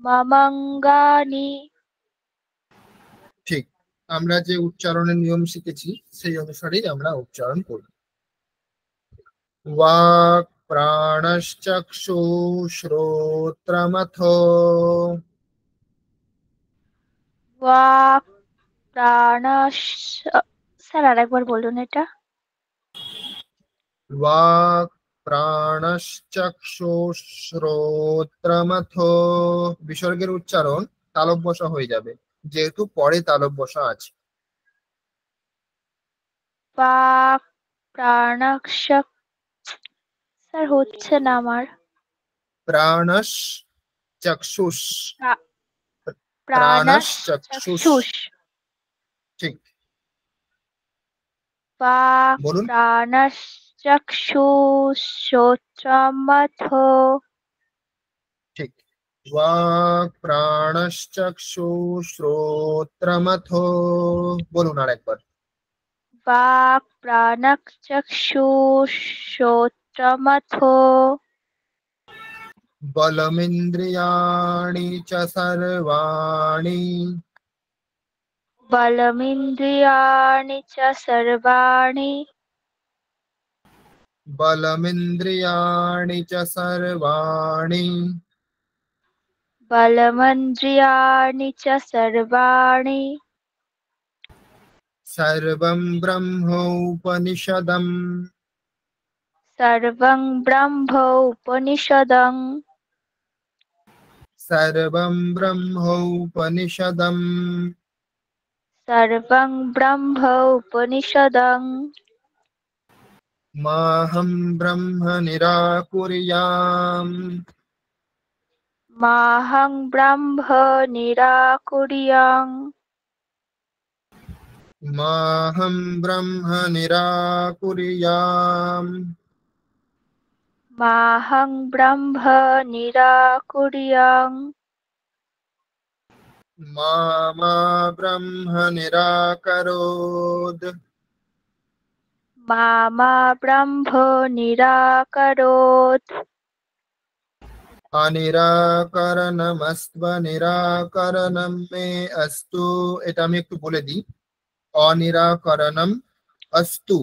মমাঙ্গানি। ঠিক, আমরা যে উচ্চারণের নিয়ম শিখেছি সেই অনুসারেই আমরা উচ্চারণ করব। वाक् प्राणश्चक्षु श्रोत्रमथो। ওয়াক প্রাণাস। স্যার আরেকবার বলুন এটা। वाक् प्राणश्चक्षु श्रोत्रमथो। বিসর্গের উচ্চারণ তালব বসা হয়ে যাবে, যেহেতু পরে তালব বসা আছে। ওয়াক প্রাণাস। স্যার হচ্ছে না আমার। প্রাণশ চক্ষুষ। প্রাণাস চক্ষুষ। চক্ষুষ। ঠিক, ওয়াক বলুন। প্রাণাস চক্ষুষ শ্রোত্রমথো। ঠিক, वाक् प्राणश्चक्षुः श्रोत्रमथो বলুন আরেকবার वाक् प्राणश्चक्षुश्रोत्रमथो बलमिन्द्रियाणि च सर्वाणि बलमिन्द्रियाणि च सर्वाणि बलमिन्द्रियाणि च सर्वाणि बलमिन्द्रियाणि च सर्वाणि सर्वं ब्रह्मोपनिषदम् सर्वं ब्रह्मोपनिषदम् सर्वं ब्रह्मोपनिषदम् सर्वं ब्रह्मोपनिषदम् माहं ब्रह्म निराकुर्याम् माहं ब्रह्म निराकुर्याम् माहं ब्रह्म निराकुर्याम् माहं ब्रह्म निराकुर्याम् मा ब्रह्म निराकरोत् मा ब्रह्म निराकरोत् অনিরাকরণমস্ত্বনিরাকরণম মে অস্তু এটা আমি একটু বলে দিই অনিরাকরণম অস্তু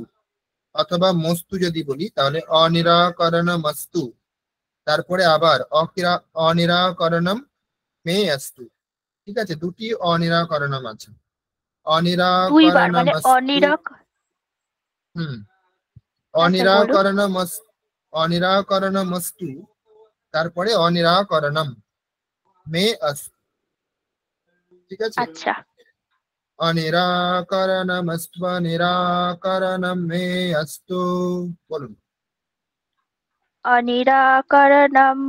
অথবা মস্তু যদি বলি তাহলে অনিরাকরণমস্তু তারপরে আবার অনিরাকরণম মে অস্তু ঠিক আছে দুটি অনিরাকরণম আছে দুইবার মানে অনিরাকরণমস্তু হুম আচ্ছা বলুন অনিরাকরণমস্তু তারপরে অনিরাকরণম মে অস্তু ঠিক আছে আচ্ছা অনিরাকরণমস্ত্বনিরাকরণম মে অস্তু বলুন অনিরাকরণম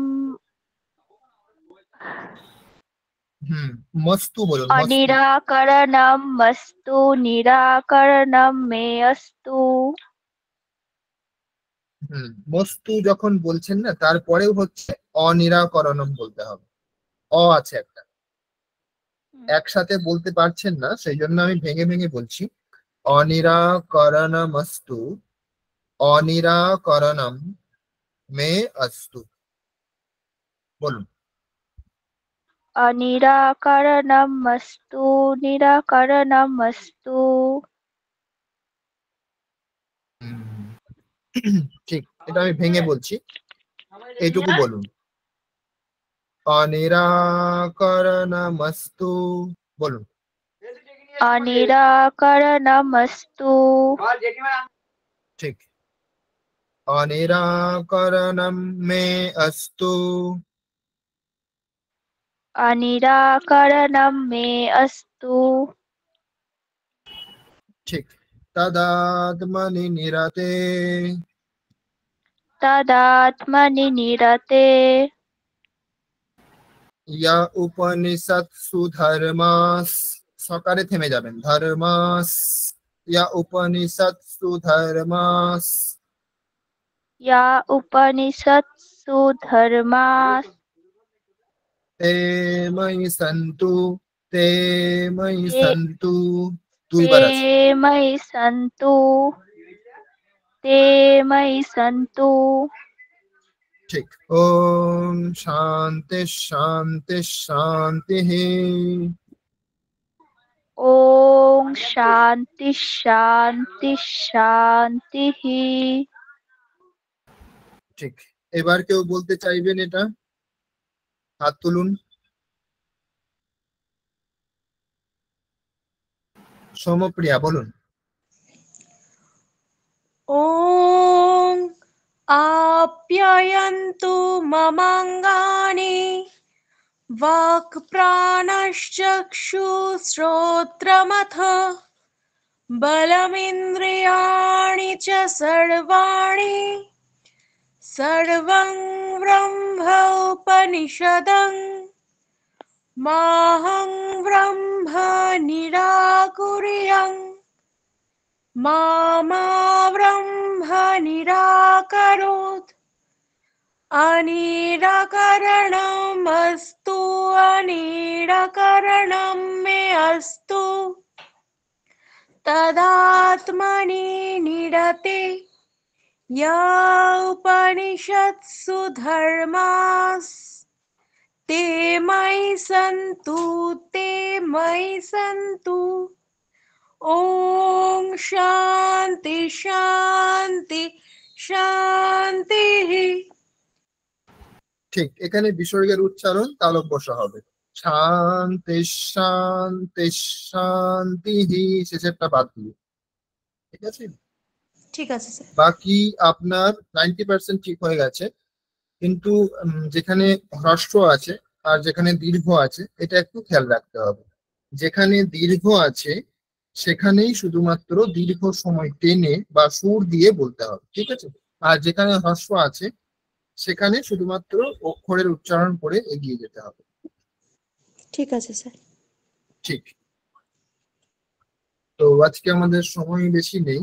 মস্তু বলুন মস্তু অনিরাকরণম মস্তু নিরাকরণম মে অস্তু মস্তু যখন বলছেন না তারপরেও হচ্ছে অনিরাকরণম বলতে হবে আছে একটা একসাথে বলতে পারছেন না সেই জন্য আমি ভেঙে ভেঙে বলছি অনিরাকরণমস্তু অনিরাকরণম মে অস্তু বলুন অনিরাকরণম মস্তু নিরাকরণম মস্তু ঠিক এটা আমি ভেঙে বলছি এইটুকু বলুন অনিরাকরণমস্তু বলুন অনিরাকরণমস্তু ঠিক অনিরাকরণম মে অস্তু অনিরাকরণম মে অস্তু ঠিক তদাত্মনি নিরতে তদাত্মনি নিরতে ইয়া উপনিষৎসু ধর্মাস সকারে থেমে যাবেন ধর্মাস ইয়া উপনিষৎসু ধর্মাস ইয়া উপনিষৎসু ধর্মাস তে ময়ি সন্তু তে ময়ি তে সন্তু ते দুইবার আছে मयि सन्तु ते मयि सन्तु ঠিক ওম শান্তি শান্তি শান্তি ॐ शान्ति शान्ति शान्तिः ঠিক এবার কেউ বলতে চাইবেন এটা হাত তুলুন সমপ্রিয়া বলুন ॐ आप्यायन्तु ममाङ्गानि वाक्प्राणश्चक्षुश्रोत्रमथ बलमिन्द्रियाणि च सर्वाणि सर्वं ब्रह्म उपनिषदम् माहं ब्रह्म निराकुर्याम् मा ब्रह्म निराकरोत् अनिडकरणम् अस्तु अनिडकरणं मे अस्तु तदात्मनि निडते या उपनिषत्सु धर्मास् ते मयि सन्तु ॐ शान्ति शान्ति শান্তিঃ। ঠিক এখানে বিসর্গের উচ্চারণ তালব্য হবে। শান্তি শান্তি শান্তি শেষেরটা বাদ দিয়ে। ঠিক আছে, ঠিক আছে স্যার। বাকি আপনার 90% ঠিক হয়ে গেছে, কিন্তু যেখানে হ্রস্ব আছে আর যেখানে দীর্ঘ আছে এটা একটু খেয়াল রাখতে হবে। যেখানে দীর্ঘ আছে সেখানেই শুধুমাত্র দীর্ঘ সময় টেনে বা সুর দিয়ে বলতে হবে, ঠিক আছে। আর যেখানে হ্রস্ব আছে সেখানে শুধুমাত্র অক্ষরের উচ্চারণ করে এগিয়ে যেতে হবে। ঠিক আছে স্যার। ঠিক, তো আজকে আমাদের সময় বেশি নেই,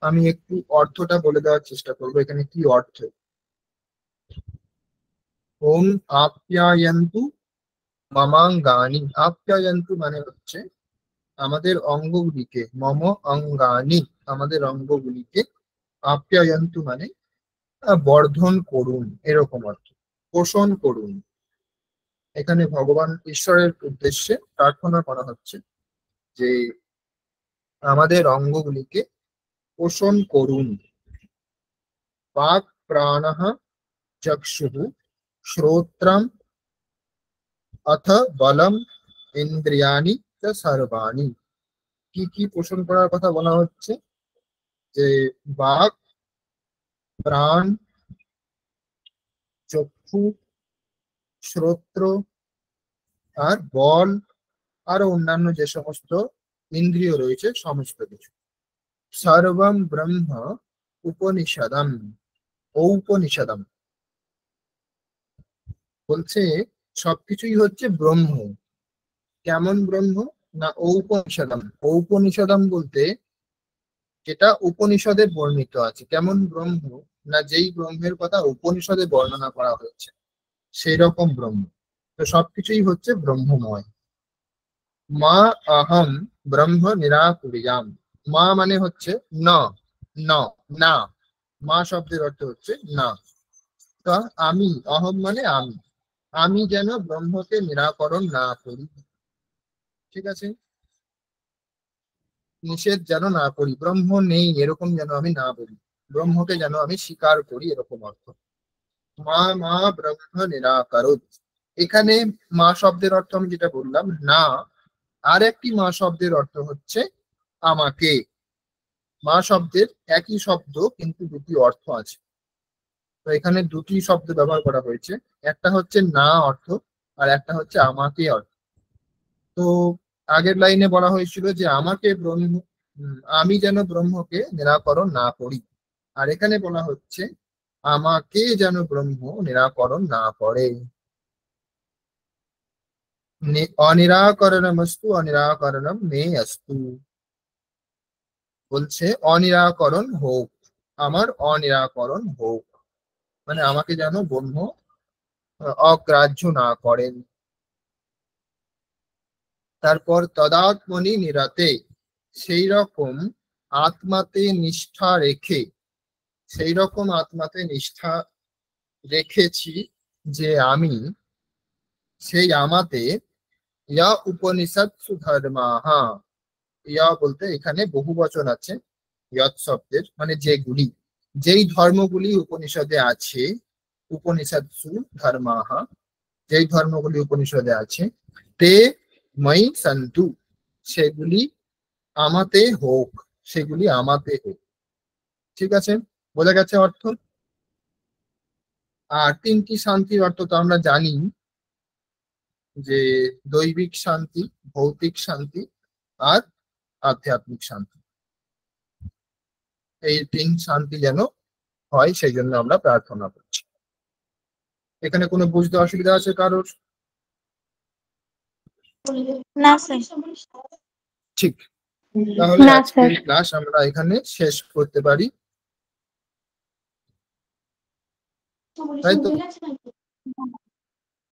আমি একটু অর্থটা বলে দেওয়ার চেষ্টা করবো। এখানে কি অর্থ? ওম আপ্যায়ন্তু মমাঙ্গানি। আপ্যায়ন্তু মানে হচ্ছে আমাদের অঙ্গগুলিকে, মম অঙ্গানি আমাদের অঙ্গগুলিকে, আপ্যায়ন্তু মানে বর্ধন করুন, এরকম অর্থ, পোষণ করুন। এখানে ভগবান ঈশ্বরের উদ্দেশ্যে প্রার্থনা করা হচ্ছে যে আমাদের অঙ্গগুলিকে পোষণ করুন। বাক প্রাণঃ চক্ষুঃ শ্রোত্রম অথ বলম ইন্দ্রিয়াণি চ সর্বাণি। কি কি পোষণ করার কথা বলা হচ্ছে? যে বাক, প্রাণ, চক্ষু, শ্রোত্র আর বল, আরো অন্যান্য যে সমস্ত ইন্দ্রিয় রয়েছে সমস্ত কিছু। সর্বম ব্রহ্ম উপনিষদম। ঔপনিষদম বলছে সবকিছুই হচ্ছে ব্রহ্ম। কেমন ব্রহ্ম? না ঔপনিষদম। ঔপনিষদম বলতে যেটা উপনিষদে বর্ণিত আছে। কেমন ব্রহ্ম? না যেই ব্রহ্মের কথা উপনিষদে বর্ণনা করা হয়েছে সেই রকম ব্রহ্ম। তো সবকিছুই হচ্ছে ব্রহ্মময়। মা অহম ব্রহ্ম নিরাকুর্যাম। মা মানে হচ্ছে না, না। মা শব্দের অর্থ হচ্ছে না। তো আমি, অহম মানে আমি যেন ব্রহ্মকে নিরাকরণ না করি, ঠিক আছে, নিষেধ যেন না করি, ব্রহ্ম নেই এরকম যেন আমি না বলি, ব্রহ্মকে যেন আমি স্বীকার করি, এরকম অর্থ। মা মা ব্রহ্ম নিরাকারোৎ। এখানে মা শব্দের অর্থ আমি যেটা বললাম না, আর একটি মা শব্দের অর্থ হচ্ছে আমাকে। মা শব্দের একই শব্দ কিন্তু দুটি অর্থ আছে। তো এখানে দুটি শব্দ ব্যবহার করা হয়েছে, একটা হচ্ছে না অর্থ আর একটা হচ্ছে আমাকে অর্থ। তো আগের লাইনে বলা হয়েছিল যে আমাকে আমি যেন ব্রহ্মকে নিরাকরণ না করি, আর এখানে বলা হচ্ছে আমাকে যেন ব্রহ্ম নিরাকরণ না করে। অনিরাকরণমস্তু অনিরাকরণম মে অস্তু। বলছে অনিরাকরণ হোক, আমার অনিরাকরণ হোক, মানে আমাকে যেন ব্রহ্ম অগ্রাহ্য না করেন। তারপর তদাত্মনি নিরতে, সেই রকম আত্মাতে নিষ্ঠা রেখে, সেই রকম আত্মাতে নিষ্ঠা রেখেছি যে আমি, সেই আমাতে ইয়া উপনিষৎসু ধর্মাহা। ইয়া বলতে এখানে বহু বচন আছে ইয়ৎ শব্দের, মানে যেগুলি, যেই ধর্মগুলি উপনিষদে আছে, উপনিষৎসু ধর্মাহা, যেই ধর্মগুলি উপনিষদে আছে, তে ময়ি সন্তু, সেগুলি আমাতে হোক, সেগুলি আমাতে হোক। ঠিক আছে, বোঝা গেছে অর্থ? আর তিনটি শান্তির অর্থ তো আমরা জানি, যে দৈবিক শান্তি, ভৌতিক শান্তি আর আধ্যাত্মিক শান্তি। এই তিন শান্তি যেন হয় সেই জন্য আমরা প্রার্থনা করছি। এখানে কোনো বুঝতে অসুবিধা আছে কারোর? না স্যার। ঠিক, তাহলে না আজকের স্যার। ক্লাস আমরা এখানে শেষ করতে পারি। তাই তো?